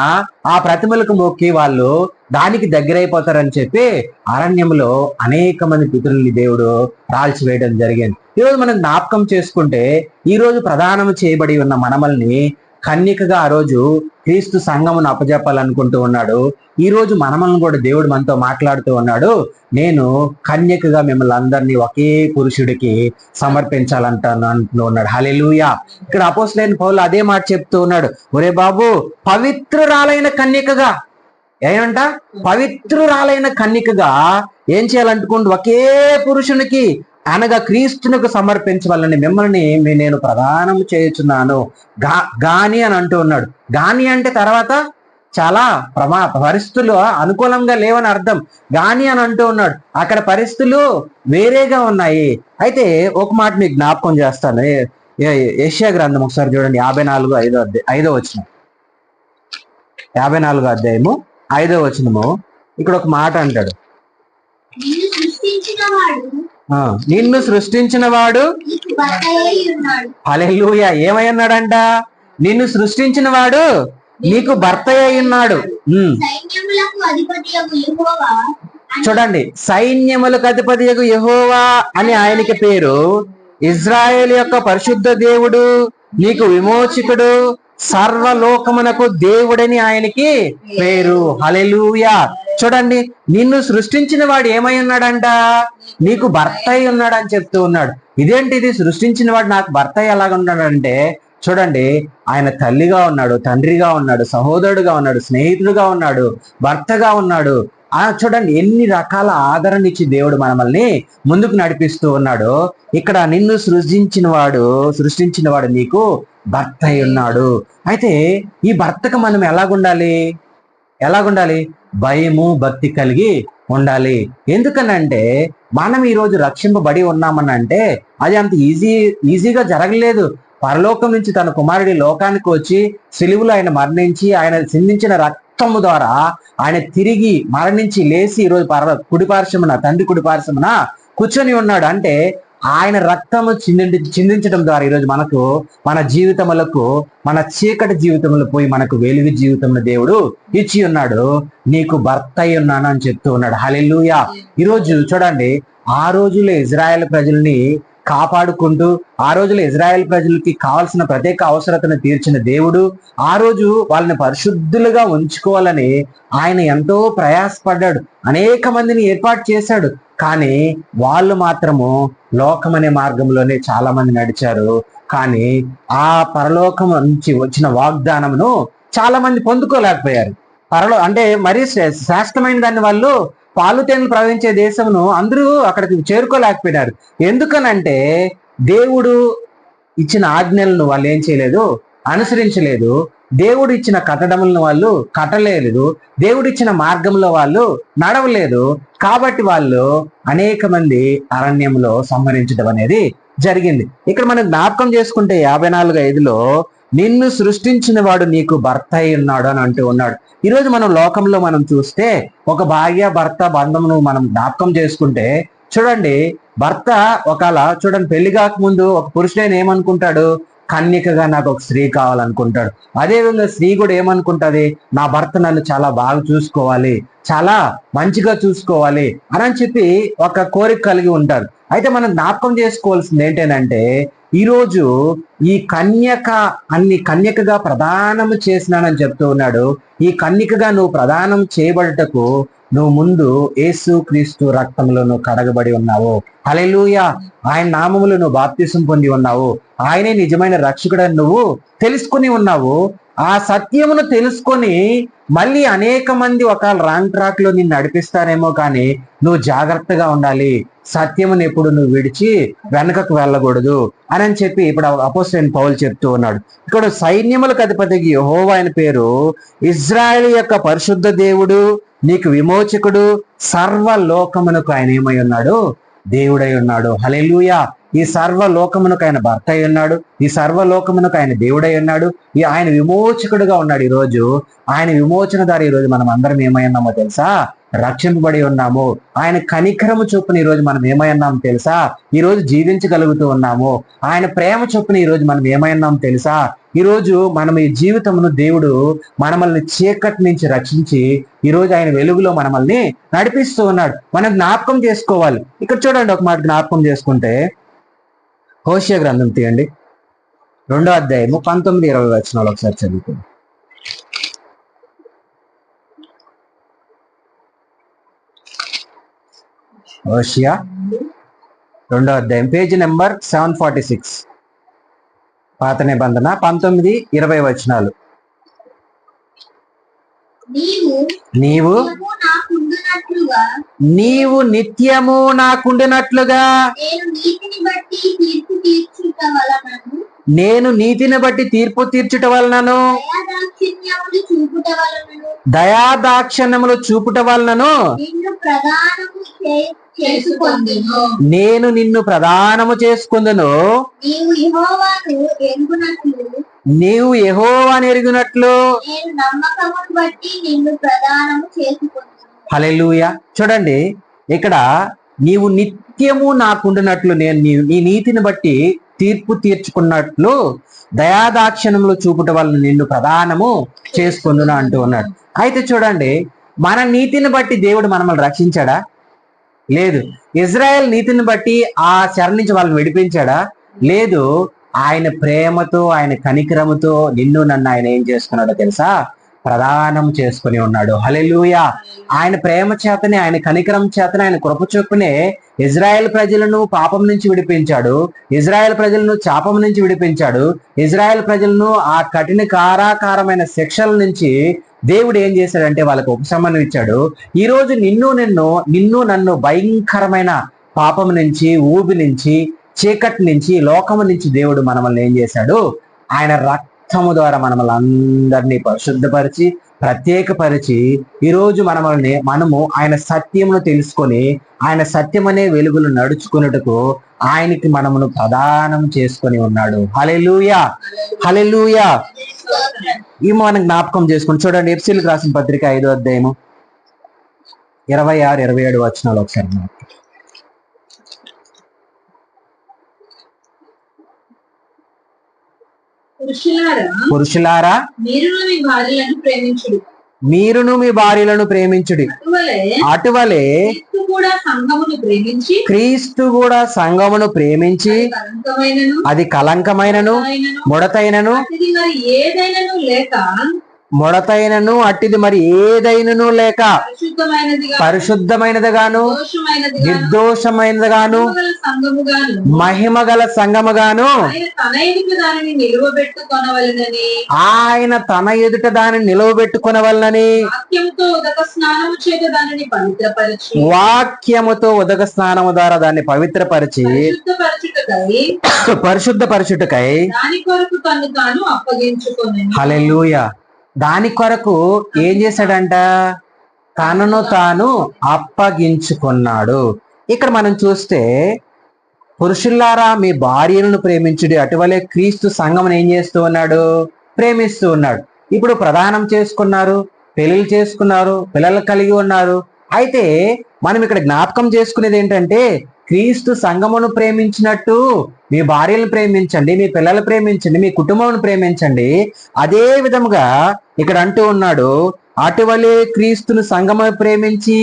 ఆ ప్రతిమలకు మొక్కి వాళ్ళు దానికి దగ్గరైపోతారని చెప్పి అరణ్యంలో అనేక మంది పితరుల్ని దేవుడు రాల్చివేయడం జరిగింది. ఈరోజు మనం జ్ఞాపకం చేసుకుంటే, ఈ రోజు ప్రదానం చేయబడి ఉన్న మనమల్ని కన్యకగా ఆ రోజు క్రీస్తు సంఘమును అప్పజెప్పాలనుకుంటూ ఉన్నాడు. ఈ రోజు మనమల్ని కూడా దేవుడు మనతో మాట్లాడుతూ ఉన్నాడు. నేను కన్యకగా మిమ్మల్ని అందరినీ ఒకే పురుషుడికి సమర్పించాలంటాను అంటూ ఉన్నాడు. హల్లెలూయా. ఇక్కడ అపోస్తలుడైన పౌలు అదే మాట చెప్తూ ఉన్నాడు. ఒరే బాబు, పవిత్రురాలైన కన్యకగా, ఏమంట? పవిత్రురాలైన కన్యకగా ఏం చేయాలంటుకుంటూ ఒకే పురుషునికి అనగా క్రీస్తునకు సమర్పించవాలని మిమ్మల్ని నేను ప్రదానం చేయుచున్నాను. గాని అని అంటూ ఉన్నాడు. గాని అంటే తర్వాత చాలా పరిస్థితులు అనుకూలంగా లేవని అర్థం. గాని అని అంటూ ఉన్నాడు. అక్కడ పరిస్థితులు వేరేగా ఉన్నాయి. అయితే ఒక మాట మీకు జ్ఞాపకం చేస్తాను. యెషయా గ్రంథం ఒకసారి చూడండి, 54:5 వచనం. 54వ అధ్యాయము 5వ వచనము. ఇక్కడ ఒక మాట అంటాడు, నిన్ను సృష్టించిన వాడు. హల్లెలూయా. ఏమై ఉన్నాడంట? నిన్ను సృష్టించిన వాడు నీకు భర్త అయి ఉన్నాడు. చూడండి, సైన్యములకు అధిపతియగు యెహోవా అని ఆయనకి పేరు. ఇజ్రాయేల్ యొక్క పరిశుద్ధ దేవుడు, నీకు విమోచకుడు, సర్వలోకమునకు దేవుడని ఆయనకి పేరు. హల్లెలూయా. చూడండి, నిన్ను సృష్టించిన వాడు ఏమై ఉన్నాడంట? నీకు భర్త అయి ఉన్నాడు అని చెప్తూ ఉన్నాడు. ఇదేంటిది? సృష్టించిన వాడు నాకు భర్త ఎలాగ ఉన్నాడంటే, చూడండి, ఆయన తల్లిగా ఉన్నాడు, తండ్రిగా ఉన్నాడు, సహోదరుడుగా ఉన్నాడు, స్నేహితుడుగా ఉన్నాడు, భర్తగా ఉన్నాడు. చూడండి, ఎన్ని రకాల ఆదరణ ఇచ్చి దేవుడు మనల్ని ముందుకు నడిపిస్తూ ఉన్నాడు. ఇక్కడ నిన్ను సృష్టించిన వాడు నీకు భర్త అయి ఉన్నాడు. అయితే ఈ భర్తకు మనం ఎలాగుండాలి? భయము భక్తి కలిగి ఉండాలి. ఎందుకనంటే మనం ఈరోజు రక్షింపబడి ఉన్నామని అంటే అది అంత ఈజీగా జరగలేదు. పరలోకం నుంచి తన కుమారుడి లోకానికి వచ్చి సిలువలో ఆయన మరణించి ఆయన సిందించిన రక్తము ద్వారా ఆయన తిరిగి మరణించి లేచి ఈరోజు తండ్రి కుడిపార్శ్వమున కూర్చొని ఉన్నాడు. అంటే ఆయన రక్తము చిందించడం ద్వారా ఈరోజు మనకు మన జీవితములకు, మన చీకటి జీవితములు పోయి మనకు వెలుగు జీవితంలో దేవుడు ఇచ్చి ఉన్నాడు. నీకు భర్త అయి ఉన్నాను అని చెప్తూ ఉన్నాడు. హల్లెలూయా. ఈరోజు చూడండి, ఆ రోజుల్లో ఇజ్రాయెల్ ప్రజల్ని కాపాడుకుంటూ, ఆ రోజుల్లో ఇజ్రాయెల్ ప్రజలకి కావాల్సిన ప్రత్యేక అవసరతను తీర్చిన దేవుడు ఆ రోజు వాళ్ళని పరిశుద్ధులుగా ఉంచుకోవాలని ఆయన ఎంతో ప్రయాసపడ్డాడు. అనేక మందిని ఏర్పాటు చేశాడు. కానీ వాళ్ళు మాత్రము లోకం అనే మార్గంలోనే చాలా మంది నడిచారు. కానీ ఆ పరలోకం నుంచి వచ్చిన వాగ్దానమును చాలా మంది పొందుకోలేకపోయారు. అంటే మరీ శ్రేష్టమైన దాన్ని వాళ్ళు పాలు తేనెలు ప్రవహించే దేశమును అందరూ అక్కడికి చేరుకోలేకపోయినారు. ఎందుకనంటే దేవుడు ఇచ్చిన ఆజ్ఞలను వాళ్ళు ఏం చేయలేదు, అనుసరించలేదు. దేవుడు ఇచ్చిన కట్టడములను వాళ్ళు కట్టలేదు. దేవుడు ఇచ్చిన మార్గంలో వాళ్ళు నడవలేదు. కాబట్టి వాళ్ళు అనేక మంది అరణ్యంలో సంహరించడం అనేది జరిగింది. ఇక్కడ మనం జ్ఞాపకం చేసుకుంటే 54:5లో నిన్ను సృష్టించిన వాడు నీకు భర్త అయి ఉన్నాడు అని అంటూ ఉన్నాడు. ఈరోజు మనం లోకంలో మనం చూస్తే ఒక భార్య భర్త బంధమును మనం జ్ఞాపకం చేసుకుంటే చూడండి, భర్త ఒకవేళ చూడండి పెళ్లి కాకముందు ఒక పురుషుడైన ఏమనుకుంటాడు, కన్యకగా నాకు ఒక స్త్రీ కావాలనుకుంటాడు. అదేవిధంగా స్త్రీ కూడా ఏమనుకుంటది, నా భర్త నన్ను చాలా బాగా చూసుకోవాలి, చాలా మంచిగా చూసుకోవాలి అని చెప్పి ఒక కోరిక కలిగి ఉంటారు. అయితే మనం జ్ఞాపకం చేసుకోవాల్సింది ఏంటంటే ఈరోజు ఈ కన్యకగా ప్రదానము చేసినానని చెప్తూ ఉన్నాడు. ఈ కన్యకగా నువ్వు ప్రదానం చేయబడటకు నువ్వు ముందు యేసు క్రీస్తు రక్తంలో నువ్వు కడగబడి ఉన్నావు. హల్లెలూయా. ఆయన నామములో నువ్వు బాప్తిసం పొంది ఉన్నావు. ఆయనే నిజమైన రక్షకుడని నువ్వు తెలుసుకుని ఉన్నావు. ఆ సత్యమును తెలుసుకొని మళ్ళీ అనేక మంది ఒకవేళ రాంగ్ ట్రాక్ లో నిన్ను నడిపిస్తారేమో, కానీ నువ్వు జాగ్రత్తగా ఉండాలి. సత్యమును ఎప్పుడు నువ్వు విడిచి వెనకకు వెళ్ళకూడదు అని చెప్పి ఇప్పుడు అపోస్తలుడైన పౌలు చెప్తూ ఉన్నాడు. ఇక్కడ సైన్యములకు అధిపతికి యెహోవా ఆయన పేరు, ఇజ్రాయేలు యొక్క పరిశుద్ధ దేవుడు, నీకు విమోచకుడు, సర్వలోకమునకు ఆయన ఏమై ఉన్నాడు, దేవుడై ఉన్నాడు. హల్లెలూయా. ఈ సర్వలోకమునకు ఆయన భర్త అయి ఉన్నాడు. ఈ సర్వలోకమునకు ఆయన దేవుడై ఉన్నాడు. ఆయన విమోచకుడుగా ఉన్నాడు. ఈరోజు ఆయన విమోచన ద్వారా ఈరోజు మనం అందరం ఏమై ఉన్నామో తెలుసా, రక్షింపబడి ఉన్నాము. ఆయన కనికరము చొప్పున ఈరోజు మనం ఏమై ఉన్నామో తెలుసా, ఈరోజు జీవించగలుగుతూ ఉన్నాము. ఆయన ప్రేమ చొప్పున ఈరోజు మనం ఏమై ఉన్నామో తెలుసా, ఈరోజు మనం ఈ జీవితమును దేవుడు మనల్ని చీకటి నుంచి రక్షించి ఈరోజు ఆయన వెలుగులో మనల్ని నడిపిస్తూ ఉన్నాడు. మనం జ్ఞాపకం చేసుకోవాలి. ఇక్కడ చూడండి, ఒక మాట జ్ఞాపకం చేసుకుంటే హోషేయ గ్రంథం తీయండి, 2వ అధ్యాయము 19-20 వచనాలు ఒకసారి చదువుకోండి. హోషేయ 2వ అధ్యాయం, పేజీ నెంబర్ 746, పాత నిబంధన, 19-20 వచనాలు. నీవు నిత్యము నాకుండినట్లుగా నేను నీతిని బట్టి తీర్పు తీర్చుట వలనను దయాదాక్షిణ్యములు చూపుట వలనను నేను నిన్ను ప్రదానము చేసుకుందును. నీవు యెహోవాను ఎరుగునట్లు. హల్లెలూయా. చూడండి, ఇక్కడ నీవు నిత్యము నాకుండినట్లు నేను నీ నీతిని బట్టి తీర్పు తీర్చుకున్నట్లు దయాదాక్షిణ్యములు చూపుట వలన నిన్ను ప్రదానము చేసుకుందును అంటూ ఉన్నాడు. అయితే చూడండి, మన నీతిని బట్టి దేవుడు మనల్ని రక్షించాడా? లేదు. ఇజ్రాయెల్ నీతిని బట్టి ఆ చెర నుంచి వాళ్ళని విడిపించాడా? లేదు. ఆయన ప్రేమతో, ఆయన కనికరముతో నిన్ను నన్ను ఆయన ఏం చేసుకున్నాడో తెలుసా, ప్రదానం చేసుకుని ఉన్నాడు. హల్లెలూయా. ఆయన ప్రేమ చేతనే, ఆయన కనికరం చేతనే, ఆయన కృప చొప్పునే ఇజ్రాయెల్ ప్రజలను పాపం నుంచి విడిపించాడు. ఇజ్రాయెల్ ప్రజలను శాపం నుంచి విడిపించాడు. ఇజ్రాయెల్ ప్రజలను ఆ కఠిన కారాకారమైన శిక్షల నుంచి దేవుడు ఏం చేశాడంటే వాళ్ళకు ఉపశమనం ఇచ్చాడు. ఈ రోజు నిన్ను నన్ను భయంకరమైన పాపం నుంచి, ఊబి నుంచి, చీకటి నుంచి, లోకము నుంచి దేవుడు మనల్ని ఏం చేశాడు, ఆయన రక్తము ద్వారా మనల్ని అందరినీ పరిశుద్ధపరిచి ప్రత్యేకపరిచి ఈరోజు మనము ఆయన సత్యమును తెలుసుకొని ఆయన సత్యమనే వెలుగులు నడుచుకున్నట్టుకు ఆయనకి మనమును ప్రదానం చేసుకొని ఉన్నాడు. హల్లెలూయా. హల్లెలూయా. ఈ మనం జ్ఞాపకం చేసుకుని చూడండి, ఎఫెసీయులకు రాసిన పత్రిక 5వ అధ్యాయము 26-27 వచనాలు ఒకసారి. పురుషులారా మీరును మీ భార్యలను ప్రేమించుడి. అటువలే క్రీస్తు కూడా సంఘమును ప్రేమించి అది కలంకమైనను ముడతైనను ముడతైనను అట్టిది మరి ఏదైనను లేక పరిశుద్ధమైనదిగా పరిశుద్ధమైనదిగాను దోషమైనదిగా నిర్దోషమైనదిగాను సంఘముగాను మహిమగల సంగముగాను ఆయన తన ఎదుట దానిని నిలువబెట్టుకొనవలెనని ఆయన తన ఎదుట దానిని నిలవబెట్టుకొనవలనని వాక్యంతో ఉదక స్నానము చేత దానిని పవిత్రపరిచి వాక్యముతో ఉదక స్నానము ద్వారా దాన్ని పవిత్రపరిచి పరిశుద్ధపరచుటకై దాని కొరకు తను తాను అప్పగించుకొని హల్లెలూయా. దాని కొరకు ఏం చేశాడంట? తనను తాను అప్పగించుకున్నాడు. ఇక్కడ మనం చూస్తే పురుషుల్లారా మీ భార్యలను ప్రేమించుడి అటువలే క్రీస్తు సంఘమును ఏం చేస్తూ ఉన్నాడు? ప్రేమిస్తూ ఉన్నాడు. ఇప్పుడు ప్రదానం చేసుకున్నారు, పెళ్లిళ్ళు చేసుకున్నారు, పిల్లలు కలిగి ఉన్నారు. అయితే మనం ఇక్కడ జ్ఞాపకం చేసుకునేది ఏంటంటే క్రీస్తు సంఘమును ప్రేమించినట్టు మీ భార్యలను ప్రేమించండి, మీ పిల్లలు ప్రేమించండి, మీ కుటుంబమును ప్రేమించండి. అదే విధముగా ఇక్కడ అంటూ ఉన్నాడు, అటువలే క్రీస్తును సంఘమును ప్రేమించి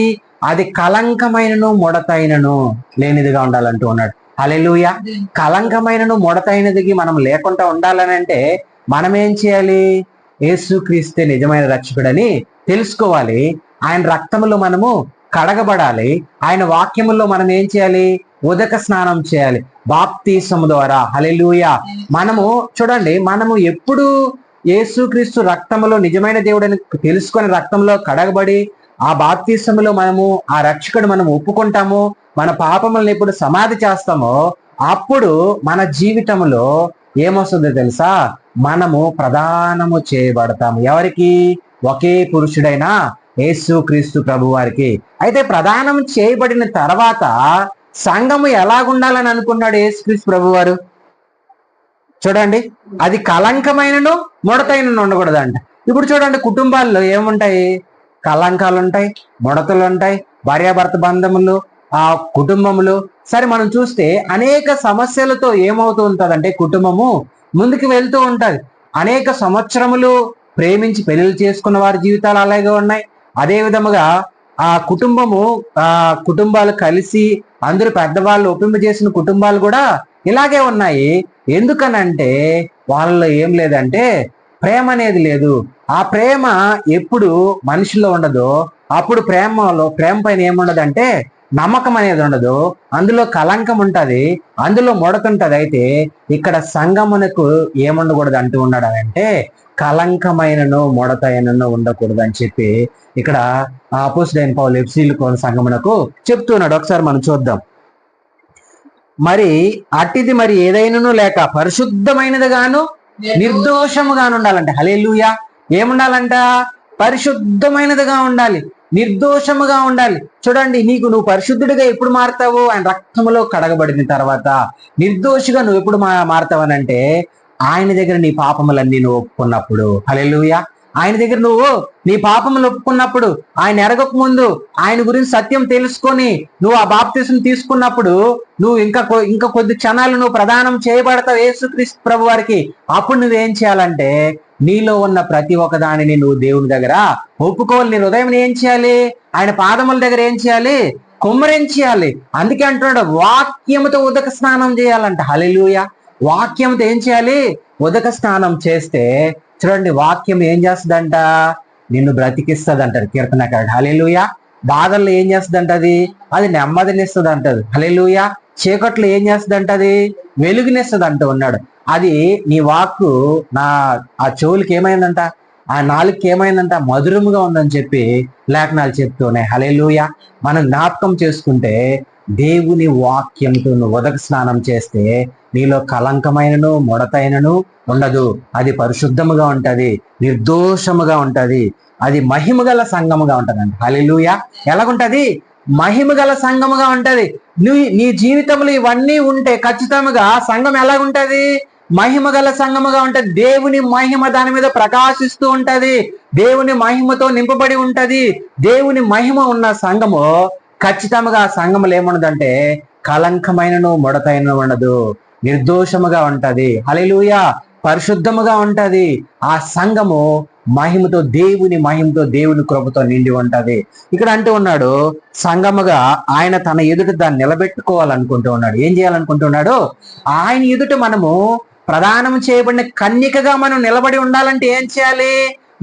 అది కలంకమైనను ముడతైనను లేనిదిగా ఉండాలంటూ ఉన్నాడు. హల్లెలూయా. కలంకమైనను ముడతైనదికి మనం లేకుండా ఉండాలని అంటే మనం ఏం చేయాలి? యేసుక్రీస్తే నిజమైన రక్షకుడని తెలుసుకోవాలి. ఆయన రక్తములో మనము కడగబడాలి. ఆయన వాక్యముల్లో మనం ఏం చేయాలి? ఉదక స్నానం చేయాలి బాప్తీసము ద్వారా. హల్లెలూయా. మనము చూడండి, మనము ఎప్పుడు యేసుక్రీస్తు రక్తములో నిజమైన దేవుడని తెలుసుకొని రక్తంలో కడగబడి ఆ బాప్తీసములో మనము ఆ రక్షకుడు మనం ఒప్పుకుంటాము, మన పాపములను ఎప్పుడు సమాధి చేస్తామో అప్పుడు మన జీవితంలో ఏమొస్తుందో తెలుసా? మనము ప్రదానము చేయబడతాము. ఎవరికి? ఒకే పురుషుడైన యేసుక్రీస్తు ప్రభు వారికి. అయితే ప్రదానం చేయబడిన తర్వాత సంఘము ఎలాగుండాలని అనుకున్నాడు యేసుక్రీస్తు ప్రభు వారు? చూడండి, అది కలంకమైనను ముడతైనను ఉండకూడదంట. ఇప్పుడు చూడండి, కుటుంబాల్లో ఏముంటాయి? కలంకాలు ఉంటాయి, ముడతలు ఉంటాయి, భార్యాభర్త బంధములు, ఆ కుటుంబములు. సరే, మనం చూస్తే అనేక సమస్యలతో ఏమవుతూ ఉంటదంటే కుటుంబము ముందుకు వెళ్తూ ఉంటది. అనేక సంవత్సరములు ప్రేమించి పెళ్లి చేసుకున్న వారి జీవితాలు అలాగే ఉన్నాయి. అదే విధముగా ఆ కుటుంబాలు కలిసి అందరూ పెద్దవాళ్ళు ఒప్పింపజేసిన కుటుంబాలు కూడా ఇలాగే ఉన్నాయి. ఎందుకనంటే వాళ్ళలో ఏం లేదంటే ప్రేమ అనేది లేదు. ఆ ప్రేమ ఎప్పుడు మనిషిలో ఉండదో అప్పుడు ప్రేమ పైన ఏముండదంటే నమ్మకం అనేది ఉండదు, అందులో కలంకం ఉంటది, అందులో ముడతుంటది. అయితే ఇక్కడ సంఘమునకు ఏముండకూడదు అంటూ ఉన్నాడు అంటే కలంకమైనను ముడతైనను ఉండకూడదు అని చెప్పి ఇక్కడ అపోస్తలుడైన పౌలు ఎఫెసీయుల సంఘమునకు చెప్తున్నాడు. ఒకసారి మనం చూద్దాం. మరి అట్టిది మరి ఏదైనను లేక పరిశుద్ధమైనదిగాను నిర్దోషముగాను ఉండాలంటే. హల్లెలూయా. ఏముండాలంట? పరిశుద్ధమైనదిగా ఉండాలి, నిర్దోషముగా ఉండాలి. చూడండి, నువ్వు పరిశుద్ధుడిగా ఎప్పుడు మారుతావు? ఆయన రక్తములో కడగబడిన తర్వాత. నిర్దోషిగా నువ్వు ఎప్పుడు మారుతావనంటే ఆయన దగ్గర నీ పాపములన్నీ నువ్వు ఒప్పుకున్నప్పుడు. హల్లెలూయా. ఆయన దగ్గర నువ్వు నీ పాపములు ఒప్పుకున్నప్పుడు, ఆయన ఎరగక ముందు ఆయన గురించి సత్యం తెలుసుకొని నువ్వు ఆ బాప్తిసం తీసుకున్నప్పుడు నువ్వు ఇంకా కొద్ది క్షణాలు నువ్వు ప్రదానం చేయబడతావు యేసుక్రీస్తు ప్రభు వారికి. అప్పుడు నువ్వేం చేయాలంటే నీలో ఉన్న ప్రతి ఒక్క దానిని నువ్వు దేవుని దగ్గర ఒప్పుకోవాలి. నీ హృదయం ఏం చేయాలి? ఆయన పాదముల దగ్గర ఏం చేయాలి? కుమ్మరించేయాలి. అందుకే అంటున్నాడు వాక్యముతో ఉదక స్నానం చేయాలంట. హల్లెలూయా. వాక్యంతో ఏం చేయాలి? ఉదక స్నానం చేస్తే చూడండి, వాక్యం ఏం చేస్తుందంట? నిన్ను బ్రతికిస్తుంది అంటారు కీర్తనకారుడు. హల్లెలూయా. బాధల్లో ఏం చేస్తుందంట? అది నెమ్మదినిస్తుంది అంటది. హల్లెలూయా. చీకట్లో ఏం చేస్తుందంట? అది వెలుగునిస్తుంది అంటూ ఉన్నాడు. అది నీ వాక్కు ఆ చెవులకి ఏమైందంట? ఆ నాలుగుకి ఏమైందంట? మధురముగా ఉందని చెప్పి లేఖనాలు చెప్తున్నాయి. హల్లెలూయా. మనం జ్ఞాపకం చేసుకుంటే దేవుని వాక్యంతో నువ్వు ఉదక స్నానం చేస్తే నీలో కలంకమైనను ముడతైనను ఉండదు. అది పరిశుద్ధముగా ఉంటది, నిర్దోషముగా ఉంటది, అది మహిమగల సంఘముగా ఉంటదండి. హల్లెలూయా. ఎలాగుంటది? మహిమగల సంఘముగా ఉంటది. నీ జీవితంలో ఇవన్నీ ఉంటే ఖచ్చితంగా సంఘం ఎలాగుంటది? మహిమగల సంఘముగా ఉంటది. దేవుని మహిమ దాని మీద ప్రకాశిస్తూ ఉంటది, దేవుని మహిమతో నింపబడి ఉంటది. దేవుని మహిమ ఉన్న సంఘము ఖచ్చితంగా ఆ సంఘములు ఏముండదంటే కలంకమైనను ముడతైనను ఉండదు, నిర్దోషముగా ఉంటది. హల్లెలూయా. పరిశుద్ధముగా ఉంటది. ఆ సంఘము మహిమతో, దేవుని మహిమతో, దేవుని కృపతో నిండి ఉంటది. ఇక్కడ అంటూ ఉన్నాడు సంఘముగా ఆయన తన ఎదుట దాన్ని నిలబెట్టుకోవాలనుకుంటూ ఉన్నాడు. ఏం చేయాలనుకుంటున్నాడు? ఆయన ఎదుట మనము ప్రదానం చేయబడిన కన్యకగా మనం నిలబడి ఉండాలంటే ఏం చేయాలి?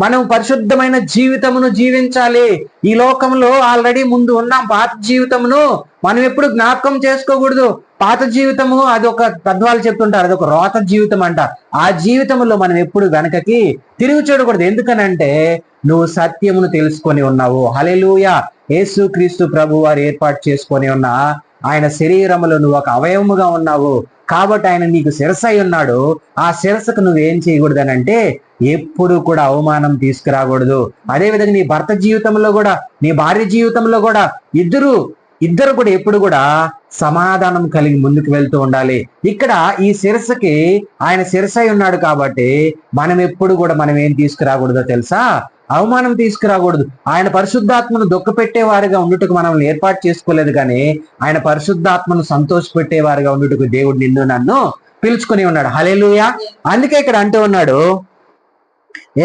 మనం పరిశుద్ధమైన జీవితమును జీవించాలి. ఈ లోకంలో ఆల్రెడీ ముందు ఉన్నాం. పాత జీవితమును మనం ఎప్పుడు జ్ఞాపకం చేసుకోకూడదు. పాత జీవితము అది ఒక పెద్దవాళ్ళు చెప్తుంటారు, అది ఒక రోత జీవితం అంట. ఆ జీవితంలో మనం ఎప్పుడు వెనకకి తిరిగి చూడకూడదు. ఎందుకనంటే నువ్వు సత్యమును తెలుసుకొని ఉన్నావు. హల్లెలూయా. యేసుక్రీస్తు ప్రభు వారు ఏర్పాటు చేసుకొని ఉన్న ఆయన శరీరములో నువ్వు ఒక అవయవముగా ఉన్నావు కాబట్టి ఆయన నీకు శిరస్సు అయి ఉన్నాడు. ఆ శిరస్సుకు నువ్వేం చేయకూడదు అని అంటే ఎప్పుడు కూడా అవమానం తీసుకురాకూడదు. అదే విధంగా నీ భర్త జీవితంలో కూడా, నీ భార్య జీవితంలో కూడా ఇద్దరు కూడా ఎప్పుడు కూడా సమాధానం కలిగి ముందుకు వెళ్తూ ఉండాలి. ఇక్కడ ఈ శిరస్సుకి ఆయన శిరస్సు అయి ఉన్నాడు కాబట్టి మనం ఎప్పుడు కూడా మనం ఏం తీసుకురాకూడదో తెలుసా? అవమానం తీసుకురాకూడదు. ఆయన పరిశుద్ధాత్మను దుఃఖపెట్టేవారిగా ఉండుటకు మనల్ని ఏర్పాటు చేసుకోలేదు, కానీ ఆయన పరిశుద్ధాత్మను సంతోషపెట్టేవారిగా ఉండుటకు దేవుడు నిన్ను నన్ను పిలుచుకొని ఉన్నాడు. హల్లెలూయా. అందుకే ఇక్కడ అంటూ ఉన్నాడు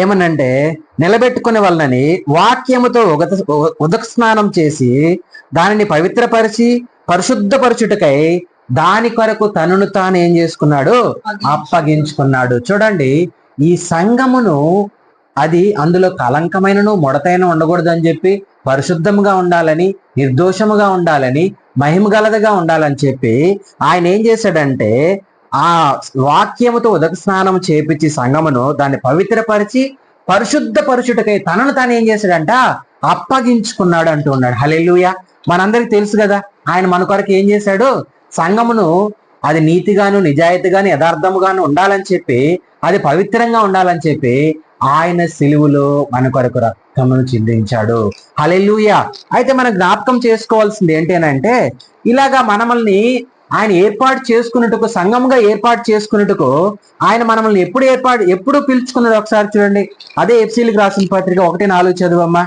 ఏమనంటే, నిలబెట్టుకునే వాళ్ళని వాక్యముతో ఉదక స్నానం చేసి దానిని పవిత్రపరిచి పరిశుద్ధపరచుటకై దాని కొరకు తనను తాను ఏం చేసుకున్నాడు? అప్పగించుకున్నాడు. చూడండి, ఈ సంఘమును అది అందులో కలంకమైనను ముడతైన ఉండకూడదు అని చెప్పి, పరిశుద్ధముగా ఉండాలని, నిర్దోషముగా ఉండాలని, మహిమగలదిగా ఉండాలని చెప్పి ఆయన ఏం చేశాడంటే ఆ వాక్యముతో ఉదక స్నానం చేపించి సంఘమును దాన్ని పవిత్రపరిచి పరిశుద్ధపరచుటకై తనను తాను ఏం చేశాడంట? అప్పగించుకున్నాడు అంటూ ఉన్నాడు. హల్లెలూయా. మనందరికి తెలుసు కదా, ఆయన మన కొరకు ఏం చేశాడు? సంఘమును అది నీతిగాను నిజాయితీగాను యథార్థముగాను ఉండాలని చెప్పి, అది పవిత్రంగా ఉండాలని చెప్పి ఆయన సిలువలో మన కొరకు రక్తమును చిందించాడు. హల్లెలూయా. అయితే మనం జ్ఞాపకం చేసుకోవాల్సింది ఏంటంటే, ఇలాగా మనల్ని ఆయన ఏర్పాటు చేసుకున్నట్టుకు, సంఘంగా ఏర్పాటు చేసుకున్నట్టుకు ఆయన మనల్ని ఎప్పుడు పిలుచుకున్నాడు ఒకసారి చూడండి. అదే ఎఫ్సీలకు రాసిన పత్రిక 1:4 చదువమ్మా.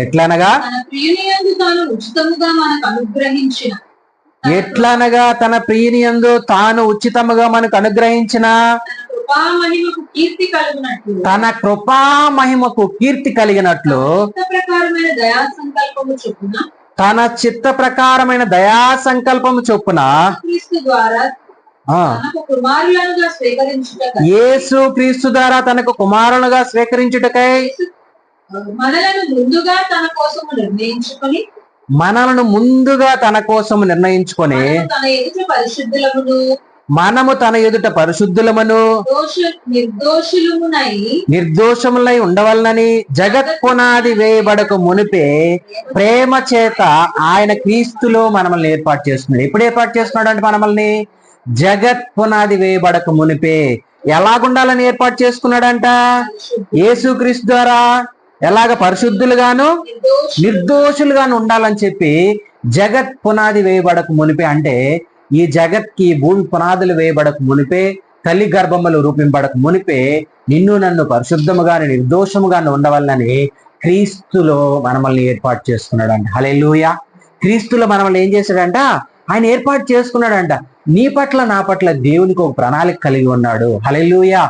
ఎట్లనగా తన ప్రియుని యందు తాను ఉచితముగా మనకు అనుగ్రహించిన తన ప్రియుని యందు తాను ఉచితముగా మనకు అనుగ్రహించిన తన కృపా మహిమకు కీర్తి కలిగినట్లు తన చిత్త ప్రకారమైన దయా సంకల్పము చొప్పున యేసు క్రీస్తు ద్వారా తనకు కుమారులుగా స్వీకరించుటకై మనలను ముందుగా తన కోసము నిర్ణయించుకొని మనము తన ఎదుట పరిశుద్ధులమును నిర్దోషములై ఉండవలనని జగత్ పునాది వేయబడక మునిపే ప్రేమ చేత ఆయన క్రీస్తులో మనల్ని ఏర్పాటు చేస్తున్నాడు. ఎప్పుడు ఏర్పాటు చేస్తున్నాడు అంటే మనల్ని జగత్ పునాది వేయబడక మునిపే ఎలాగుండాలని ఏర్పాటు చేసుకున్నాడంట? యేసుక్రీస్తు ద్వారా ఎలాగ పరిశుద్ధులుగాను నిర్దోషులుగాను ఉండాలని చెప్పి జగత్ పునాది వేయబడక మునిపే, అంటే ఈ జగత్కి భూమి పునాదులు వేయబడక మునిపే, తల్లి గర్భములు రూపింపబడక మునిపే నిన్ను నన్ను పరిశుద్ధముగాను నిర్దోషముగాను ఉండవాలని క్రీస్తులో మనల్ని ఏర్పాటు చేసుకున్నాడంట. హల్లెలూయా. క్రీస్తులో మనల్ని ఏం చేశాడంట? ఆయన ఏర్పాటు చేసుకున్నాడంట. నీ పట్ల నా పట్ల దేవునికి ఒక ప్రణాళిక కలిగి ఉన్నాడు. హల్లెలూయా.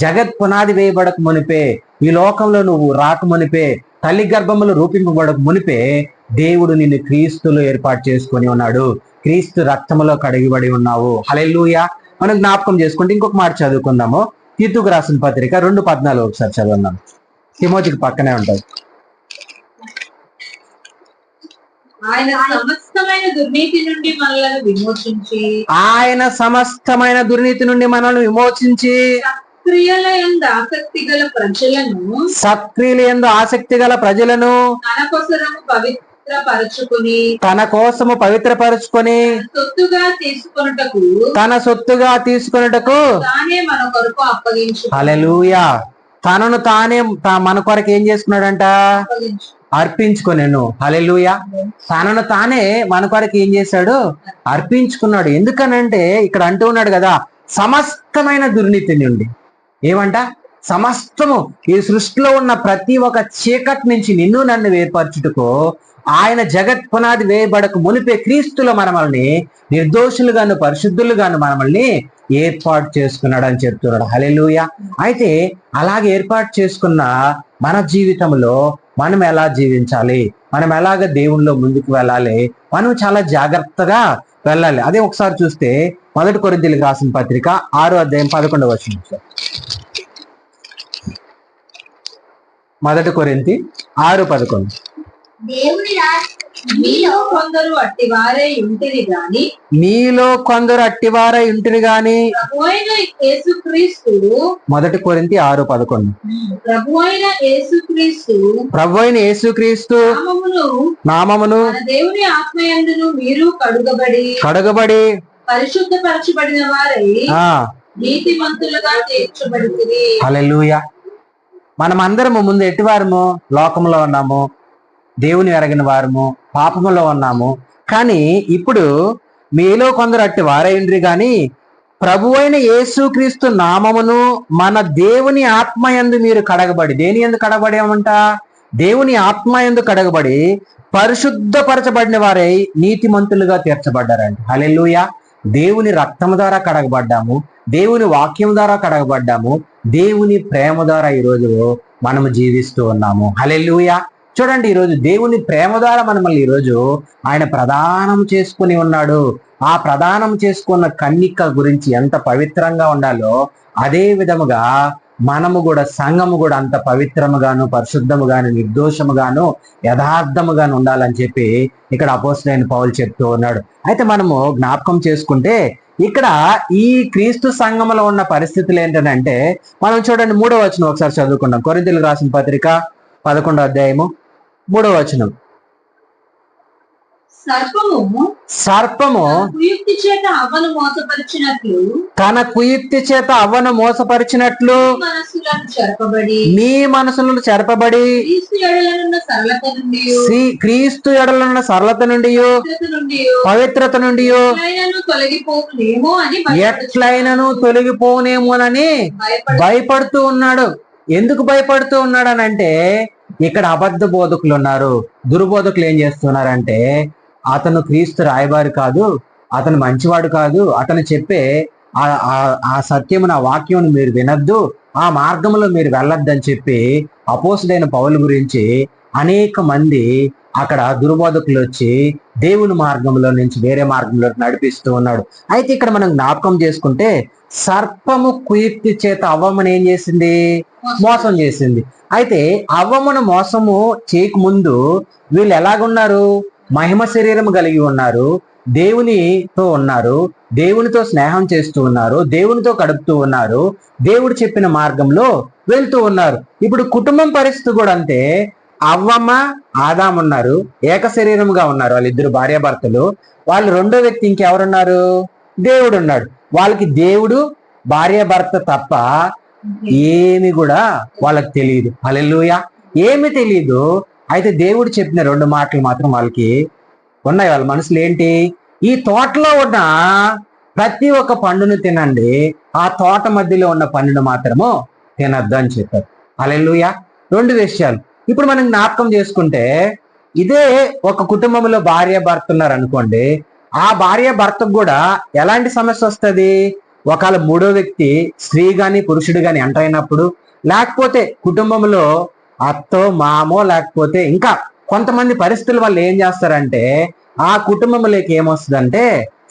జగత్ పునాది వేయబడక మునిపే, ఈ లోకంలో నువ్వు రాక మునిపే, తల్లి గర్భములు రూపింపబడక మునిపే దేవుడు నిన్ను క్రీస్తులో ఏర్పాటు చేసుకొని ఉన్నాడు. క్రీస్తు రక్తములో కడిగిబడి ఉన్నావు. హల్లెలూయా. మనం జ్ఞాపకం చేసుకుంటే ఇంకొక మాట చదువుకుందాము. తీతుకు రాసిన పత్రిక 2:14 ఒకసారి చదువున్నాం. తిమోతికి పక్కనే ఉంటుంది. ఆయన సమస్తమైన దుర్నీతి నుండి మనల్ని విమోచించి సత్క్రియలందు ఆసక్తి గల ప్రజలను తన కోసము పవిత్రపరచుకొని తన సొత్తుగా తీసుకొనుటకు హల్లెలూయా. తనను తానే మన కొరకు ఏం చేసుకున్నాడంట? అర్పించుకొనేను. హల్లెలూయా. తనను తానే మన కొరకు ఏం చేశాడు? అర్పించుకున్నాడు. ఎందుకనంటే ఇక్కడ అంటూ ఉన్నాడు కదా, సమస్తమైన దుర్నీతి నుండి, ఏమంట? సమస్తము, ఈ సృష్టిలో ఉన్న ప్రతి ఒక్క చీకటి నుంచి నిన్ను నన్ను వేర్పరచుటకు ఆయన జగత్ పునాది వేయబడక మునిపే క్రీస్తులో మనల్ని నిర్దోషులుగాను పరిశుద్ధులుగాను మనల్ని ఏర్పాటు చేసుకున్నాడు అని చెప్తున్నాడు. హల్లెలూయా. అయితే అలాగే ఏర్పాటు చేసుకున్న మన జీవితంలో మనం ఎలా జీవించాలి, మనం ఎలాగ దేవునిలో ముందుకు వెళ్ళాలి, మనం చాలా జాగ్రత్తగా వెళ్ళాలి. అదే ఒకసారి చూస్తే 1 కొరింథీయులకు రాసిన పత్రిక 6వ అధ్యాయం 11వ వచనం. 1 కొరింథీ 6:11. మీలో కొందరు అట్టివారై ఉంటిరి గాని మీలో కొందరు అట్టివారై ఉంటిరి గాని ప్రభువైన యేసుక్రీస్తు 1 కొరింథీ 6:11. ప్రభువైన యేసుక్రీస్తు నామమును మన దేవుని ఆత్మయందును మీరు కడగబడి పరిశుద్ధపరచబడిన వారై నీతిమంతులుగా తీర్చబడింది. హల్లెలూయా. మనం అందరము ముందు ఎట్టివారము? లోకంలో ఉన్నాము, దేవుని ఎరగిన వారము, పాపములో ఉన్నాము. కానీ ఇప్పుడు మీలో కొందరు అట్టి వారైండ్రి గాని ప్రభువైన యేసుక్రీస్తు నామమును మన దేవుని ఆత్మయందు మీరు కడగబడి, దేని యందు కడగబడేమంట? దేవుని ఆత్మయందు కడగబడి పరిశుద్ధపరచబడిన వారై నీతిమంతులుగా తీర్చబడ్డారండి. హల్లెలూయా. దేవుని రక్తము ద్వారా కడగబడ్డాము, దేవుని వాక్యం ద్వారా కడగబడ్డాము, దేవుని ప్రేమ ద్వారా ఈరోజు మనము జీవిస్తూ ఉన్నాము. హల్లెలూయా. చూడండి, ఈరోజు దేవుని ప్రేమ ద్వారా మనల్ని ఈరోజు ఆయన ప్రదానం చేసుకుని ఉన్నాడు. ఆ ప్రదానం చేసుకున్న కన్నిక గురించి ఎంత పవిత్రంగా ఉండాలో అదే విధముగా మనము కూడా, సంఘము కూడా అంత పవిత్రముగాను, పరిశుద్ధముగాను, నిర్దోషముగాను, యథార్థముగాను ఉండాలని చెప్పి ఇక్కడ అపోస్తలుడైన పౌలు చెప్తూ ఉన్నాడు. అయితే మనము జ్ఞాపకం చేసుకుంటే ఇక్కడ ఈ క్రీస్తు సంఘములో ఉన్న పరిస్థితులు ఏంటంటే, మనం చూడండి 3వ వచనం ఒకసారి చదువుకుందాం. కొరింథీయులకు రాసిన పత్రిక 11వ అధ్యాయము 3వ వచనం. సర్పము కుయుక్తి చేత అవ్వను మోసపరిచినట్లు తన కుయుక్తి చేత అవ్వను మోసపరిచినట్లు మీ మనసులను చెరపబడి క్రీస్తు ఎడలనున్న సరళత నుండి పవిత్రత నుండి ఎట్లయినను తొలగిపోనేమోనని భయపడుతూ ఉన్నాడు. ఎందుకు భయపడుతూ ఉన్నాడనంటే, ఇక్కడ అబద్ధ బోధకులు ఉన్నారు. దుర్బోధకులు ఏం చేస్తున్నారంటే, అతను క్రీస్తు రాయబారి కాదు, అతను మంచివాడు కాదు, అతను చెప్పే ఆ సత్యమును, ఆ వాక్యమును మీరు వినద్దు, ఆ మార్గంలో మీరు వెళ్ళొద్దని చెప్పి అపోస్తలుడైన పౌలు గురించి అనేక మంది అక్కడ దుర్బోధకులు వచ్చి దేవుని మార్గంలో నుంచి వేరే మార్గంలో నడిపిస్తూ ఉన్నాడు. అయితే ఇక్కడ మనం జ్ఞాపకం చేసుకుంటే, సర్పము కుయుక్తి చేత అవ్వమని ఏం చేసింది? మోసం చేసింది. అయితే అవ్వమును మోసము చేయకముందు వీళ్ళు ఎలాగున్నారు? మహిమ శరీరం కలిగి ఉన్నారు, దేవునితో ఉన్నారు, దేవునితో స్నేహం చేస్తూ ఉన్నారు, దేవునితో గడుపుతూ ఉన్నారు, దేవుడు చెప్పిన మార్గంలో వెళ్తూ ఉన్నారు. ఇప్పుడు కుటుంబం పరిస్థితి కూడా అంతే. అవ్వమ్మ, ఆదాము ఉన్నారు, ఏక శరీరముగా ఉన్నారు, వాళ్ళిద్దరు భార్యాభర్తలు. వాళ్ళు రెండో వ్యక్తి ఇంకెవరున్నారు? దేవుడు ఉన్నాడు. వాళ్ళకి దేవుడు, భార్యాభర్త తప్ప ఏమి కూడా వాళ్ళకి తెలియదు. హల్లెలూయా. ఏమి తెలియదు. అయితే దేవుడు చెప్పిన 2 మాటలు మాత్రం వాళ్ళకి ఉన్నాయి. వాళ్ళ మనసులో ఏంటి? ఈ తోటలో ఉన్న ప్రతి ఒక్క పండును తినండి, ఆ తోట మధ్యలో ఉన్న పండును మాత్రము తినద్దు అని చెప్పారు. హల్లెలూయా. 2 విషయాలు ఇప్పుడు మనం జ్ఞాపకం చేసుకుంటే, ఇదే ఒక కుటుంబంలో భార్య భర్త ఉన్నారు అనుకోండి. ఆ భార్య భర్తకు కూడా ఎలాంటి సమస్య వస్తుంది? ఒకవేళ మూడో వ్యక్తి, స్త్రీ గాని పురుషుడు గాని ఎంటర్ అయినప్పుడు, లేకపోతే కుటుంబంలో అత్తో మామో, లేకపోతే ఇంకా కొంతమంది పరిస్థితుల వల్ల ఏం చేస్తారంటే, ఆ కుటుంబంలోకి ఏమొస్తుందంటే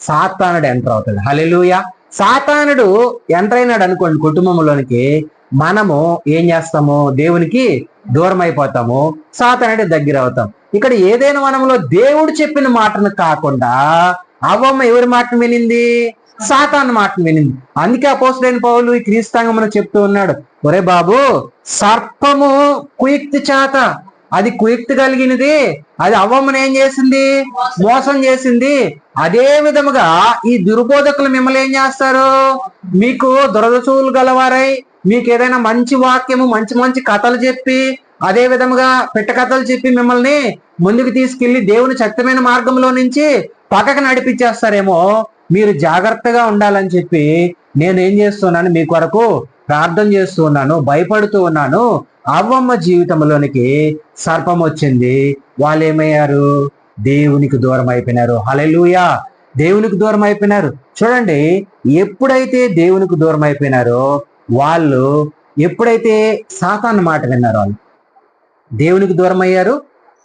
సాతానుడు ఎంటర్ అవుతాడు. హల్లెలూయా. సాతానుడు ఎంటర్ అయినాడు అనుకోండి కుటుంబంలోనికి, మనము ఏం చేస్తాము? దేవునికి దూరం అయిపోతాము, సాతానుడి దగ్గర అవుతాం. ఇక్కడ ఏదైనా మనములో దేవుడు చెప్పిన మాటను కాకుండా అవ్వమ్మ ఎవరి మాటను వినింది? సాతాను మాటను వినింది. అందుకే అపోస్తలుడైన పౌలు ఈ క్రీస్తు చెప్తూ ఉన్నాడు, ఒరే బాబు, సర్పము కుయుక్తి చేత, అది కుయుక్తి కలిగినది, అది అవ్వమ్మను ఏం చేసింది? మోసం చేసింది. అదే విధముగా ఈ దుర్బోధకులు మిమ్మల్ని ఏం చేస్తారు? మీకు దురదశువులు గలవారై, మీకు ఏదైనా మంచి వాక్యము, మంచి మంచి కథలు చెప్పి, అదే విధముగా పెట్ట కథలు చెప్పి మిమ్మల్ని ముందుకు తీసుకెళ్లి దేవుని శక్తమైన మార్గంలో నుంచి పక్కకు నడిపించేస్తారేమో. మీరు జాగ్రత్తగా ఉండాలని చెప్పి నేను ఏం చేస్తున్నాను? మీ కొరకు ప్రార్థన చేస్తూ ఉన్నాను, భయపడుతూ ఉన్నాను. అవ్వమ్మ జీవితంలోనికి సర్పం వచ్చింది. వాళ్ళు ఏమయ్యారు? దేవునికి దూరం అయిపోయినారు. హల్లెలూయా. దేవునికి దూరం అయిపోయినారు. చూడండి, ఎప్పుడైతే దేవునికి దూరం అయిపోయినారో వాళ్ళు, ఎప్పుడైతే సాతాను మాట విన్నారో, వాళ్ళు దేవునికి దూరం అయ్యారు,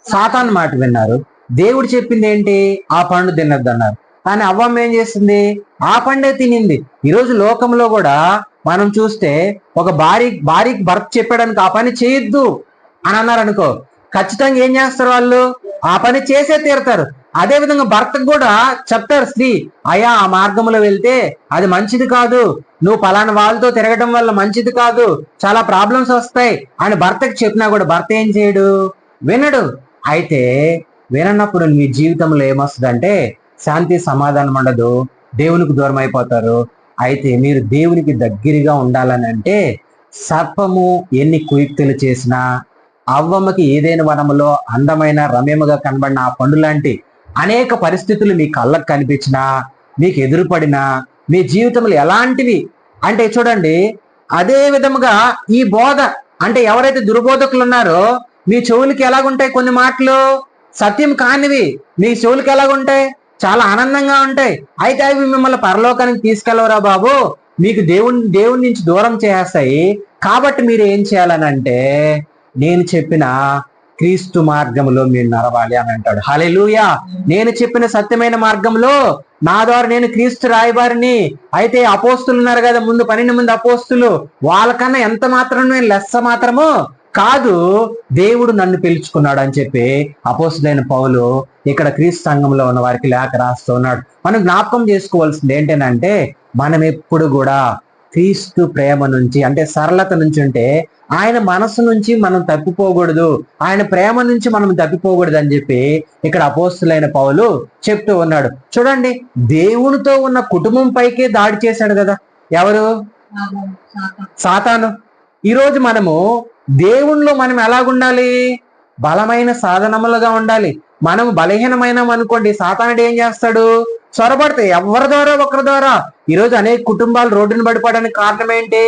సాతాను మాట విన్నారు. దేవుడు చెప్పింది ఏంటి? ఆ పండు తినొద్దు అన్నారు. కానీ అవ్వమ్మ ఏం చేసింది? ఆ పండే తినింది. ఈరోజు లోకంలో కూడా మనం చూస్తే ఒక భార్యకి భర్త చెప్పాడానికి ఆ పని చేయొద్దు అని అన్నారు అనుకో, ఖచ్చితంగా ఏం చేస్తారు వాళ్ళు? ఆ పని చేసే తీరుతారు. అదే విధంగా భర్తకు కూడా చెప్తారు స్త్రీ, అయ్యా ఆ మార్గంలో వెళ్తే అది మంచిది కాదు, నువ్వు పలానా వాళ్ళతో తిరగడం వల్ల మంచిది కాదు, చాలా ప్రాబ్లమ్స్ వస్తాయి అని భర్తకు చెప్పినా కూడా భర్త ఏం చేయడు? వినడు. అయితే వినన్నప్పుడు మీ జీవితంలో ఏమొస్తుందంటే శాంతి సమాధానం ఉండదు, దేవునికి దూరం అయిపోతారు. అయితే మీరు దేవునికి దగ్గరగా ఉండాలని అంటే సర్పము ఎన్ని కుయుక్తులు చేసినా, అవ్వమ్మకి ఏదైనా వనములో అందమైన రమ్యముగా కనబడిన ఆ పండు లాంటి అనేక పరిస్థితులు మీ కళ్ళకు కనిపించినా, మీకు ఎదురుపడినా, మీ జీవితంలో ఎలాంటివి అంటే చూడండి, అదే విధముగా ఈ బోధ అంటే ఎవరైతే దుర్బోధకులు ఉన్నారో మీ చెవులకి ఎలాగుంటాయి? కొన్ని మాటలు సత్యం కానివి మీ చెవులకి ఎలాగుంటాయి? చాలా ఆనందంగా ఉంటాయి. అయితే అవి మిమ్మల్ని పరలోకానికి తీసుకెళ్ళవరా బాబు, మీకు దేవుని నుంచి దూరం చేస్తాయి. కాబట్టి మీరు ఏం చేయాలనంటే నేను చెప్పిన క్రీస్తు మార్గంలో మీరు నడవాలి అని అంటాడు. హల్లెలూయా. నేను చెప్పిన సత్యమైన మార్గంలో నా ద్వారా నేను క్రీస్తు రాయబారిని. అయితే అపోస్తులు ఉన్నారు కదా, ముందు 12 మంది అపోస్తులు, వాళ్ళకన్నా ఎంత మాత్రం లెస్స మాత్రము కాదు, దేవుడు నన్ను పిలుచుకున్నాడు అని చెప్పి అపోస్తులైన పౌలు ఇక్కడ క్రీస్తు సంఘంలో ఉన్న వారికి లేఖ రాస్తూ ఉన్నాడు. మనం జ్ఞాపకం చేసుకోవాల్సింది ఏంటంటే మనం ఎప్పుడు కూడా క్రీస్తు ప్రేమ నుంచి అంటే సరళత నుంచి ఉంటే ఆయన మనసు నుంచి మనం తప్పిపోకూడదు, ఆయన ప్రేమ నుంచి మనం తప్పిపోకూడదు అని చెప్పి ఇక్కడ అపోస్తులైన పౌలు చెప్తూ ఉన్నాడు. చూడండి, దేవునితో ఉన్న కుటుంబం పైకే దాడి చేశాడు కదా. ఎవరు? సాతాను. ఈరోజు మనము దేవుణ్ణిలో మనం ఎలాగుండాలి? బలమైన సాధనములుగా ఉండాలి. మనం బలహీనమైన అనుకోండి, సాతానుడు ఏం చేస్తాడు? చొరబడతాయి ఎవరి ద్వారా ఒకరి ద్వారా. ఈరోజు అనేక కుటుంబాలు రోడ్డును పడిపోవడానికి కారణం ఏంటి?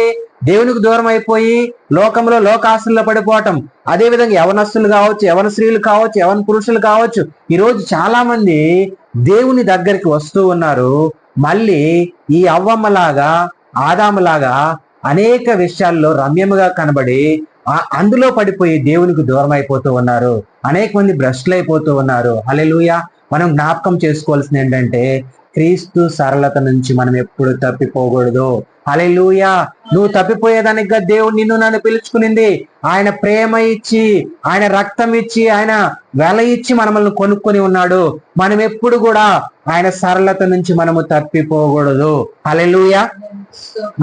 దేవునికి దూరం అయిపోయి లోకంలో లోకాశల్లో పడిపోవటం. అదే విధంగా యవనస్తులు కావచ్చు, యవన స్త్రీలు కావచ్చు, యవన పురుషులు కావచ్చు, ఈరోజు చాలా మంది దేవుని దగ్గరికి వస్తూ ఉన్నారు. మళ్ళీ ఈ అవ్వమ్మలాగా ఆదాములాగా అనేక విషయాల్లో రమ్యముగా కనబడి అందులో పడిపోయి దేవునికి దూరం అయిపోతూ ఉన్నారు. అనేక మంది భ్రష్టులు అయిపోతూ ఉన్నారు. హల్లెలూయా. మనం జ్ఞాపకం చేసుకోవాల్సింది ఏంటంటే క్రీస్తు సరళత నుంచి మనం ఎప్పుడు తప్పిపోకూడదు. హల్లెలూయా. నువ్వు తప్పిపోయేదానిగా దేవుడు నిన్ను నన్ను పిలుచుకునింది. ఆయన ప్రేమ ఇచ్చి, ఆయన రక్తం ఇచ్చి, ఆయన వెల ఇచ్చి మనల్ని కొనుక్కొని ఉన్నాడు. మనం ఎప్పుడు కూడా ఆయన సరళత నుంచి మనము తప్పిపోకూడదు. హల్లెలూయా.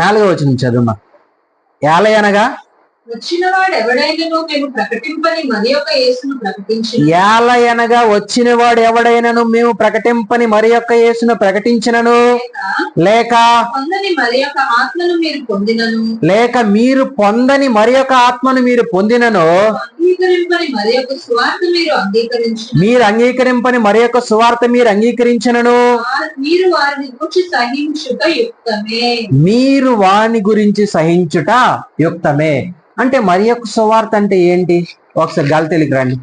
4వ వచనం చదువుమా. ఏలయనగా వచ్చినవాడు ఎవడైనను మేము ప్రకటింపని మరి ఒక యేసును ప్రకటించిన. ఏలయనగా వచ్చినవాడు ఎవడైనను మేము ప్రకటింపని మరి యొక్క యేసును ప్రకటించినను, లేక పొందని మరి ఒక ఆత్మను మీరు పొందినను, లేక మీరు పొందని మరి యొక్క ఆత్మను మీరు పొందినను, అంగీకరింపని మరి ఒక సువార్త మీరు అంగీకరించిన, మీరు అంగీకరింపని మరి యొక్క సువార్త మీరు అంగీకరించినను, మీరు వారిని గురించి సహించుట యుక్తమే. మీరు వాని గురించి సహించుట యుక్తమే. అంటే మరి యొక్క సువార్త అంటే ఏంటి? ఒకసారి గలతీయులకు రండి,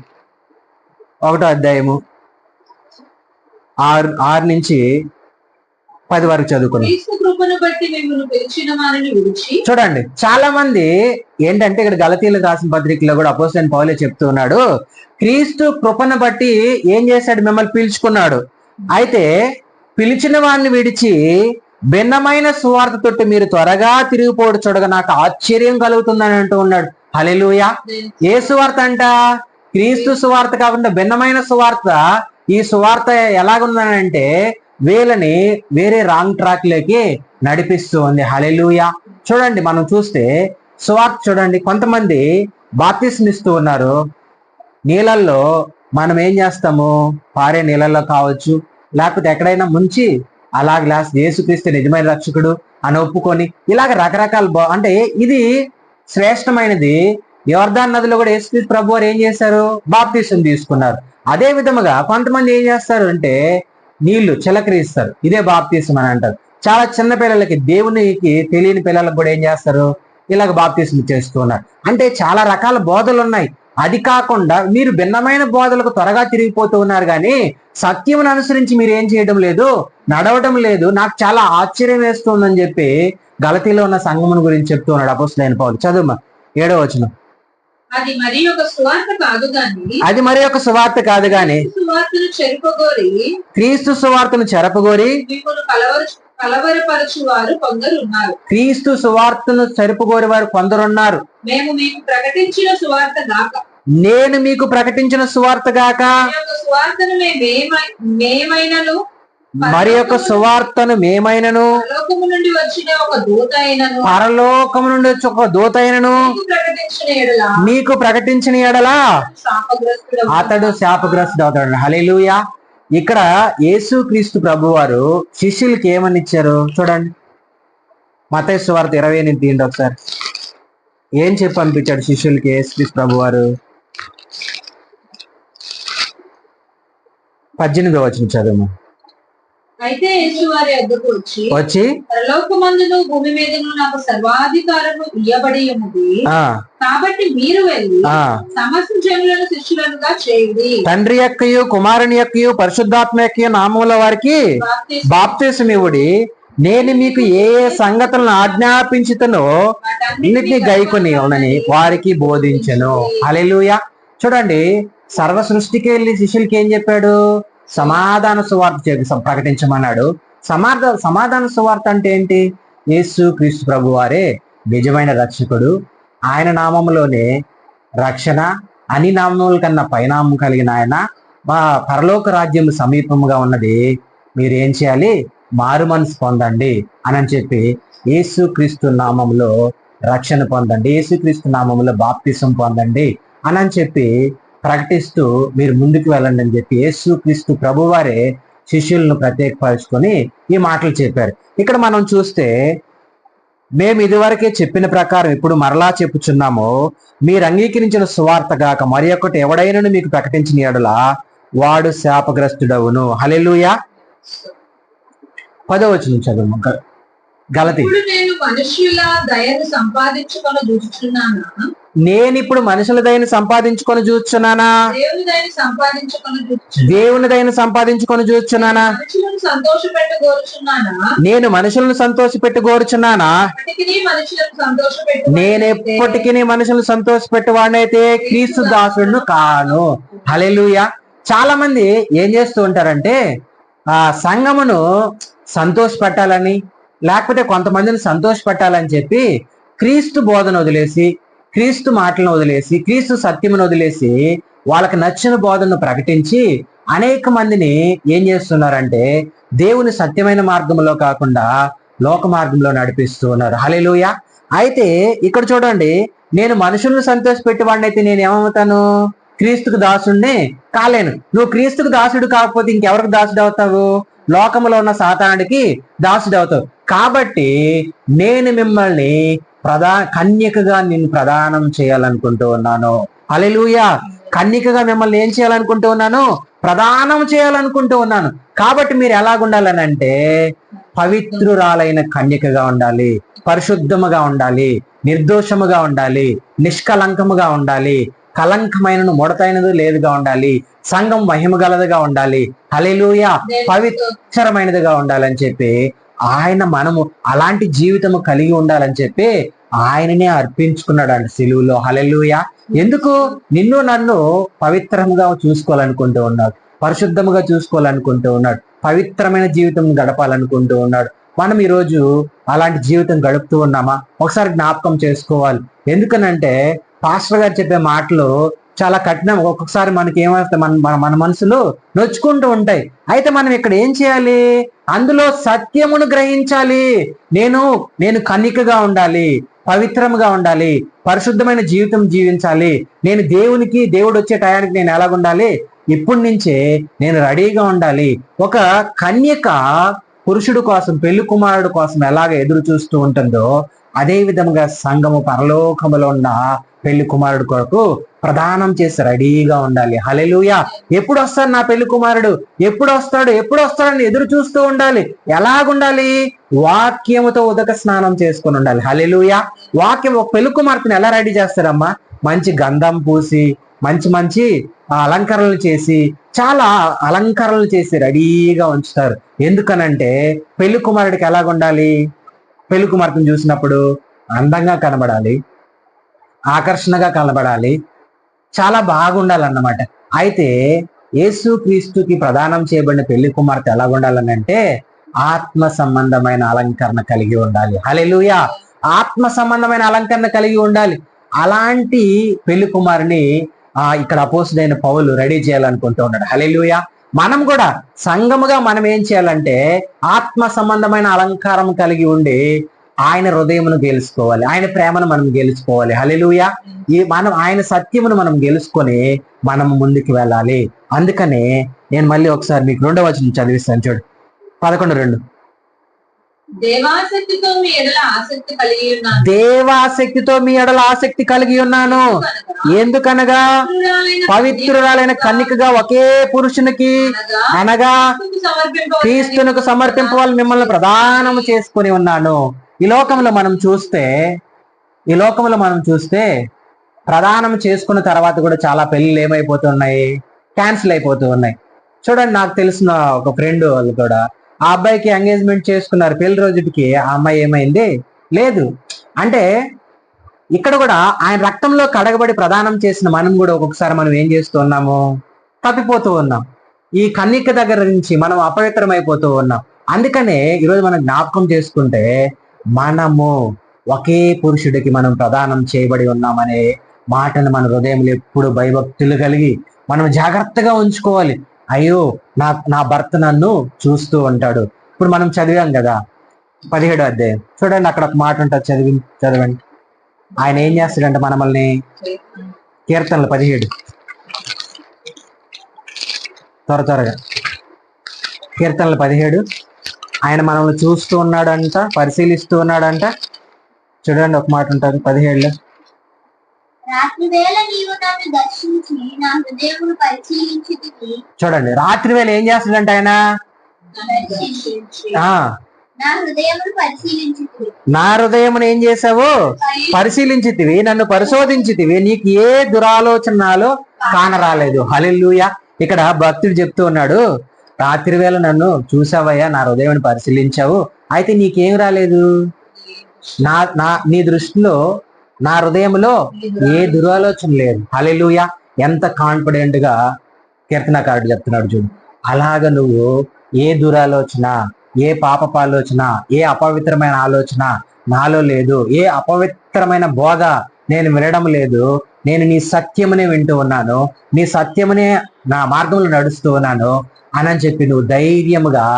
1వ అధ్యాయము 6 నుంచి 10 వరకు చదువుకున్నాం. క్రీస్తు కృపను బట్టి మిమ్మల్ని పిలిచిన వారిని విడిచి. చూడండి, చాలా మంది ఏంటంటే ఇక్కడ గలతీయులకు రాసిన పత్రికలో కూడా అపోస్తలుడైన పౌలే చెప్తూ ఉన్నాడు, క్రీస్తు కృపను బట్టి ఏం చేశాడు? మిమ్మల్ని పిలుచుకున్నాడు. అయితే పిలిచిన వారిని విడిచి భిన్నమైన సువార్త తోటి మీరు త్వరగా తిరిగిపోవడం చూడగా నాకు ఆశ్చర్యం కలుగుతుందని అంటూ ఉన్నాడు. హల్లెలూయా. ఏ సువార్త అంట? క్రీస్తు సువార్త కాకుండా భిన్నమైన సువార్త. ఈ సువార్త ఎలాగుందనంటే వీళ్ళని వేరే రాంగ్ ట్రాక్ లోకి నడిపిస్తూ ఉంది. హల్లెలూయా. చూడండి, మనం చూస్తే సువార్త చూడండి, కొంతమంది బాప్తిస్మం ఇస్తూ ఉన్నారు. నీళ్ళల్లో మనం ఏం చేస్తాము? పారే నీళ్ళల్లో కావచ్చు, లేకపోతే ఎక్కడైనా ముంచి అలా గ్లాస్ యేసుక్రీస్తు నిజమైన రక్షకుడు అని ఒప్పుకొని ఇలాగ రకరకాల అంటే ఇది శ్రేష్టమైనది. యోర్దాను నదిలో కూడా యేసుక్రీస్తు ప్రభు వారు ఏం చేశారు? బాప్తిస్మం తీసుకున్నారు. అదే విధముగా కొంతమంది ఏం చేస్తారు అంటే నీళ్లు చిలకరిస్తారు, ఇదే బాప్తిస్మం అని అంటారు. చాలా చిన్న పిల్లలకి, దేవునికి తెలియని పిల్లలకు కూడా ఏం చేస్తారు? ఇలాగ బాప్తిస్మం చేస్తూ ఉన్నారు. అంటే చాలా రకాల బోధలు ఉన్నాయి. అది కాకుండా మీరు భిన్నమైన బోధలకు త్వరగా తిరిగిపోతూ ఉన్నారు, కానీ సత్యమును అనుసరించి మీరు ఏం చేయడం లేదు, నడవడం లేదు. నాకు చాలా ఆశ్చర్యం వేస్తుందని చెప్పి గలతీలో ఉన్న సంఘమును గురించి చెప్తూ ఉన్నాడు అపోస్తలుడైన పౌలు. చదువుమా 7వ వచనం. అది మరి ఒక సువార్త కాదు గాని అది మరి ఒక సువార్త కాదు గాని సువార్తను చెరుపగోరి క్రీస్తు సువార్తను చెరపగోరి మిమ్మల్ని కలవరపరచు వారు కొందరు ఉన్నారు. క్రీస్తు సువార్తను చెరపగోరి వారు కొందరున్నారు. మేము మీకు ప్రకటించిన సువార్త గాక నేను మీకు ప్రకటించిన సువార్త గాక ఈ యొక్క సువార్తను మేమైనను మరి యొక్క సువార్తను మేమైనను పరలోకము నుండి వచ్చిన ఒక దూత అయినను పరలోకము నుండి వచ్చి ఒక దూత అయినను మీకు ప్రకటించిన ఎడల మీకు ప్రకటించిన ఎడలా శాపగ్రస్తుడవు. అతడు శాపగ్రస్తుడు అవుతాడు. హల్లెలూయా. ఇక్కడ యేసుక్రీస్తు ప్రభు వారు శిష్యులకి ఏమని ఇచ్చారు చూడండి. మత్తయి సువార్త 20 తీయండి ఒకసారి. ఏం చెప్పి అనిపించాడు శిష్యులకి యేసుక్రీస్తు ప్రభు వారు? 18వ వచనం చదువు. అయితే యేసు వారి వద్దకు వచ్చి పరలోకమందును భూమి మీదను నాకు సర్వాధికారము ఇయ్యబడి ఉన్నది. కాబట్టి మీరు వెళ్ళి సమస్త జనులను శిష్యులనుగా చేయండి. తండ్రి యొక్కయు కుమారుని యొక్కయు పరిశుద్ధాత్మ యొక్క నామముల వారికి బాప్తిసమివ్వుడి. నేను మీకు ఏ ఏ సంగతులను ఆజ్ఞాపించుతనో అన్నిటిని గైకొని ఉన్నని వారికి బోధించెను. హల్లెలూయా. చూడండి, సర్వ సృష్టికి వెళ్ళి శిష్యులకి ఏం చెప్పాడు? సమాధాన సువార్త ప్రకటించమన్నాడు. సమాధాన సువార్త అంటే ఏంటి? యేసు క్రీస్తు ప్రభు వారే నిజమైన రక్షకుడు. ఆయన నామంలోనే రక్షణ, అన్ని నామముల కన్నా పైనామం కలిగిన ఆయన. మా పరలోక రాజ్యం సమీపముగా ఉన్నది, మీరు ఏం చేయాలి? మారు మనసు పొందండి అని చెప్పి యేసు క్రీస్తు నామంలో రక్షణ పొందండి, యేసుక్రీస్తు నామంలో బాప్తిసం పొందండి అని చెప్పి ప్రకటిస్తూ మీరు ముందుకు వెళ్ళండి అని చెప్పి యేసుక్రీస్తు ప్రభువారే శిష్యులను ప్రత్యేకపరుచుకొని ఈ మాటలు చెప్పారు. ఇక్కడ మనం చూస్తే, మేము ఇదివరకే చెప్పిన ప్రకారం ఇప్పుడు మరలా చెప్పుచున్నాము, మీరు అంగీకరించిన సువార్త గాక మరి ఒకటి ఎవడైనా మీకు ప్రకటించిన యెడల వాడు శాపగ్రస్తుడవును. హల్లెలూయా. 10వ వచనం చదువు. గలతీ. నేను మనుష్యుల దయను సంపాదించుకొని చూస్తున్నానా? నేను ఇప్పుడు మనుషుల దయను సంపాదించుకొని చూస్తున్నానా? దేవుని దయను సంపాదించుకొని చూస్తున్నానా? మనుషులను సంతోషపెట్టి కోరుచున్నానా? నేను మనుషులను సంతోషపెట్టి కోరుచున్నానా? నేను ఎప్పటికీ మనుషులను సంతోషపెట్టి వాడినైతే క్రీస్తు దాసుడును కాను. హల్లెలూయా. చాలా మంది ఏం చేస్తూ ఉంటారంటే, ఆ సంఘమును సంతోషపెట్టాలని, లేకపోతే కొంతమందిని సంతోషపెట్టాలని చెప్పి క్రీస్తు బోధన వదిలేసి, క్రీస్తు మాటలను వదిలేసి, క్రీస్తు సత్యమును వదిలేసి వాళ్ళకి నచ్చిన బోధనను ప్రకటించి అనేక మందిని ఏం చేస్తున్నారంటే దేవుని సత్యమైన మార్గంలో కాకుండా లోక మార్గంలో నడిపిస్తూ ఉన్నారు. హల్లెలూయా. అయితే ఇక్కడ చూడండి, నేను మనుషులను సంతోషపెట్టి వాడినైతే నేను ఏమవుతాను? క్రీస్తుకు దాసుడిని కాలేను. నువ్వు క్రీస్తుకు దాసుడు కాకపోతే ఇంకెవరికి దాసుడు అవుతావు? లోకములో ఉన్న దాసుడు అవుతావు. కాబట్టి నేను మిమ్మల్ని కన్యకగా నిన్ను ప్రదానం చేయాలనుకుంటూ ఉన్నాను. హల్లెలూయా. కన్యకగా మిమ్మల్ని ఏం చేయాలనుకుంటూ ఉన్నాను? ప్రదానం చేయాలనుకుంటూ ఉన్నాను. కాబట్టి మీరు ఎలాగుండాలని అంటే, పవిత్రురాలైన కన్యకగా ఉండాలి, పరిశుద్ధముగా ఉండాలి, నిర్దోషముగా ఉండాలి, నిష్కలంకముగా ఉండాలి, కలంకమైనను ముడతైనది లేదుగా ఉండాలి, సంఘం మహిమ గలదిగా ఉండాలి. హల్లెలూయా. పవిత్రమైనదిగా ఉండాలని చెప్పి మనము అలాంటి జీవితము కలిగి ఉండాలని చెప్పి ఆయననే అర్పించుకున్నాడు అంట సిలువలో. హల్లెలూయా. ఎందుకు? నిన్ను నన్ను పవిత్రంగా చూసుకోవాలనుకుంటూ ఉన్నాడు, పరిశుద్ధముగా చూసుకోవాలనుకుంటూ ఉన్నాడు, పవిత్రమైన జీవితం గడపాలనుకుంటూ ఉన్నాడు. మనం ఈరోజు అలాంటి జీవితం గడుపుతూ ఉన్నామా? ఒకసారి జ్ఞాపకం చేసుకోవాలి. ఎందుకనంటే పాస్టర్ గారు చెప్పే మాటలు చాలా కఠినం. ఒక్కొక్కసారి మనకి ఏమవుతాయి, మన మనసులు నొచ్చుకుంటూ ఉంటాయి. అయితే మనం ఇక్కడ ఏం చేయాలి? అందులో సత్యమును గ్రహించాలి. నేను కన్నికగా ఉండాలి, పవిత్రముగా ఉండాలి, పరిశుద్ధమైన జీవితం జీవించాలి. నేను దేవుడు వచ్చే టయానికి నేను ఎలాగుండాలి? ఇప్పటి నుంచే నేను రెడీగా ఉండాలి. ఒక కన్యక పురుషుడు కోసం, పెళ్లి కుమారుడు కోసం ఎలాగ ఎదురు చూస్తూ ఉంటుందో, అదే విధంగా సంఘము పరలోకములో ఉన్న పెళ్లి కుమారుడు కొరకు ప్రదానం చేసి రెడీగా ఉండాలి. హల్లెలూయా. ఎప్పుడు వస్తాడు నా పెళ్లి కుమారుడు? ఎప్పుడు వస్తాడని ఎదురు చూస్తూ ఉండాలి. ఎలాగుండాలి? వాక్యముతో ఉదక స్నానం చేసుకొని ఉండాలి. హల్లెలూయా. వాక్యం ఒక పెళ్లి కుమార్తెను ఎలా రెడీ చేస్తారమ్మా? మంచి గంధం పూసి, మంచి అలంకరణలు చేసి, చాలా అలంకరణలు చేసి రెడీగా ఉంచుతారు. ఎందుకనంటే పెళ్లి కుమారుడికి ఎలాగుండాలి? పెళ్లి కుమార్తెను చూసినప్పుడు అందంగా కనబడాలి, ఆకర్షణగా కనబడాలి, చాలా బాగుండాలన్నమాట. అయితే యేసు క్రీస్తుకి ప్రదానం చేయబడిన పెళ్లి కుమార్తె ఎలా ఉండాలని అంటే ఆత్మ సంబంధమైన అలంకరణ కలిగి ఉండాలి. హల్లెలూయా. ఆత్మ సంబంధమైన అలంకరణ కలిగి ఉండాలి. అలాంటి పెళ్లి కుమారుని ఇక్కడ అపోస్తుడైన పౌలు రెడీ చేయాలనుకుంటూ ఉన్నాడు. హల్లెలూయా. మనం కూడా సంఘముగా మనం ఏం చేయాలంటే ఆత్మ సంబంధమైన అలంకారం కలిగి ఉండి ఆయన హృదయమును గెలుచుకోవాలి, ఆయన ప్రేమను మనం గెలుచుకోవాలి. హల్లెలూయా. మనం ఆయన సత్యమును మనం గెలుచుకొని మనం ముందుకు వెళ్ళాలి. అందుకనే నేను మళ్ళీ ఒకసారి మీకు 2వ వచనం చదివిస్తాను, చూడు. 11:2. దేవాసక్తితో మీ ఎడల ఆసక్తి కలిగి ఉన్నాను. దేవాసక్తితో మీ ఎడల ఆసక్తి కలిగి ఉన్నాను. ఎందుకనగా పవిత్రురాలైన కన్నికగా ఒకే పురుషునికి అనగా క్రీస్తునకు సమర్పింపవాలి మిమ్మల్ని ప్రదానము చేసుకుని ఉన్నాను. ఈ లోకంలో మనం చూస్తే ప్రదానం చేసుకున్న తర్వాత కూడా చాలా పెళ్లిళ్ళు ఏమైపోతున్నాయి, క్యాన్సిల్ అయిపోతూ ఉన్నాయి. చూడండి, నాకు తెలిసిన ఒక ఫ్రెండ్ వాళ్ళు కూడా ఆ అబ్బాయికి ఎంగేజ్మెంట్ చేసుకున్నారు. పెళ్లి రోజుకి ఆ అమ్మాయి ఏమైంది లేదు. అంటే ఇక్కడ కూడా ఆయన రక్తంలో కడగబడి ప్రదానం చేసిన మనం కూడా ఒక్కొక్కసారి మనం ఏం చేస్తూ ఉన్నాము, తప్పిపోతూ ఉన్నాం. ఈ కన్నిక దగ్గర నుంచి మనం అపవిత్రమైపోతూ ఉన్నాం. అందుకనే ఈరోజు మనం జ్ఞాపకం చేసుకుంటే మనము ఒకే పురుషుడికి మనం ప్రదానం చేయబడి ఉన్నామనే మాటను మన హృదయంలో ఎప్పుడు భయభక్తులు కలిగి మనం జాగ్రత్తగా ఉంచుకోవాలి. అయ్యో, నా భర్త నన్ను చూస్తూ ఉంటాడు. ఇప్పుడు మనం చదివాం కదా 17వ అధ్యాయం, చూడండి, అక్కడ ఒక మాట ఉంటుంది, చదవండి. ఆయన ఏం చేస్తాడంటే మనల్ని, కీర్తనలు 17, త్వరగా కీర్తనలు 17, ఆయన మనల్ని చూస్తూ ఉన్నాడంట, పరిశీలిస్తూ ఉన్నాడంట. చూడండి, ఒక మాట ఉంటుంది 17లో. చూడండి, రాత్రి వేళ ఏం చేస్తాడంట ఆయన, నా హృదయమును ఏం చేసావు, పరిశీలించితివి, నన్ను పరిశోధించితివి, నీకు ఏ దురాలోచనలో కానరాలేదు. హల్లెలూయా. ఇక్కడ భక్తుడు చెప్తూ ఉన్నాడు, రాత్రి వేళ నన్ను చూసావయ్యా, నా హృదయాన్ని పరిశీలించావు, అయితే నీకేం రాలేదు, నీ దృష్టిలో నా హృదయంలో ఏ దురాలోచన లేదు. హల్లెలూయా. ఎంత కాన్ఫిడెంట్ గా కీర్తనకారుడు చెప్తున్నాడు చూడు. అలాగ నువ్వు ఏ దురాలోచన, ఏ పాపపాలోచన, ఏ అపవిత్రమైన ఆలోచన నాలో లేదు, ఏ అపవిత్రమైన బోధ నేను వినడం లేదు, నేను నీ సత్యమునే వింటూ ఉన్నాను, నీ సత్యమునే నా మార్గంలో నడుస్తూ ఉన్నాను అని చెప్పి నువ్వు ధైర్యముగా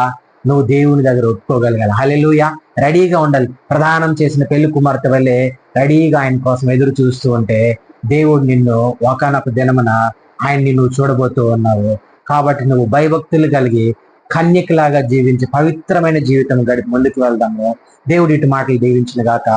నువ్వు దేవుని దగ్గర ఒప్పుకోగలగాలి. హల్లెలూయా. రెడీగా ఉండాలి. ప్రదానం చేసిన పెళ్లి కుమార్తె వల్లే రెడీగా ఆయన కోసం ఎదురు చూస్తూ ఉంటే దేవుడు నిన్ను ఒకనొక దినమున ఆయన్ని నువ్వు చూడబోతూ ఉన్నావు. కాబట్టి నువ్వు భయభక్తులు కలిగి కన్యకలాగా జీవించి పవిత్రమైన జీవితం గడిపి ముందుకు వెళ్దాము. దేవుడి ఇటు మాటలు దీవించిన గాక.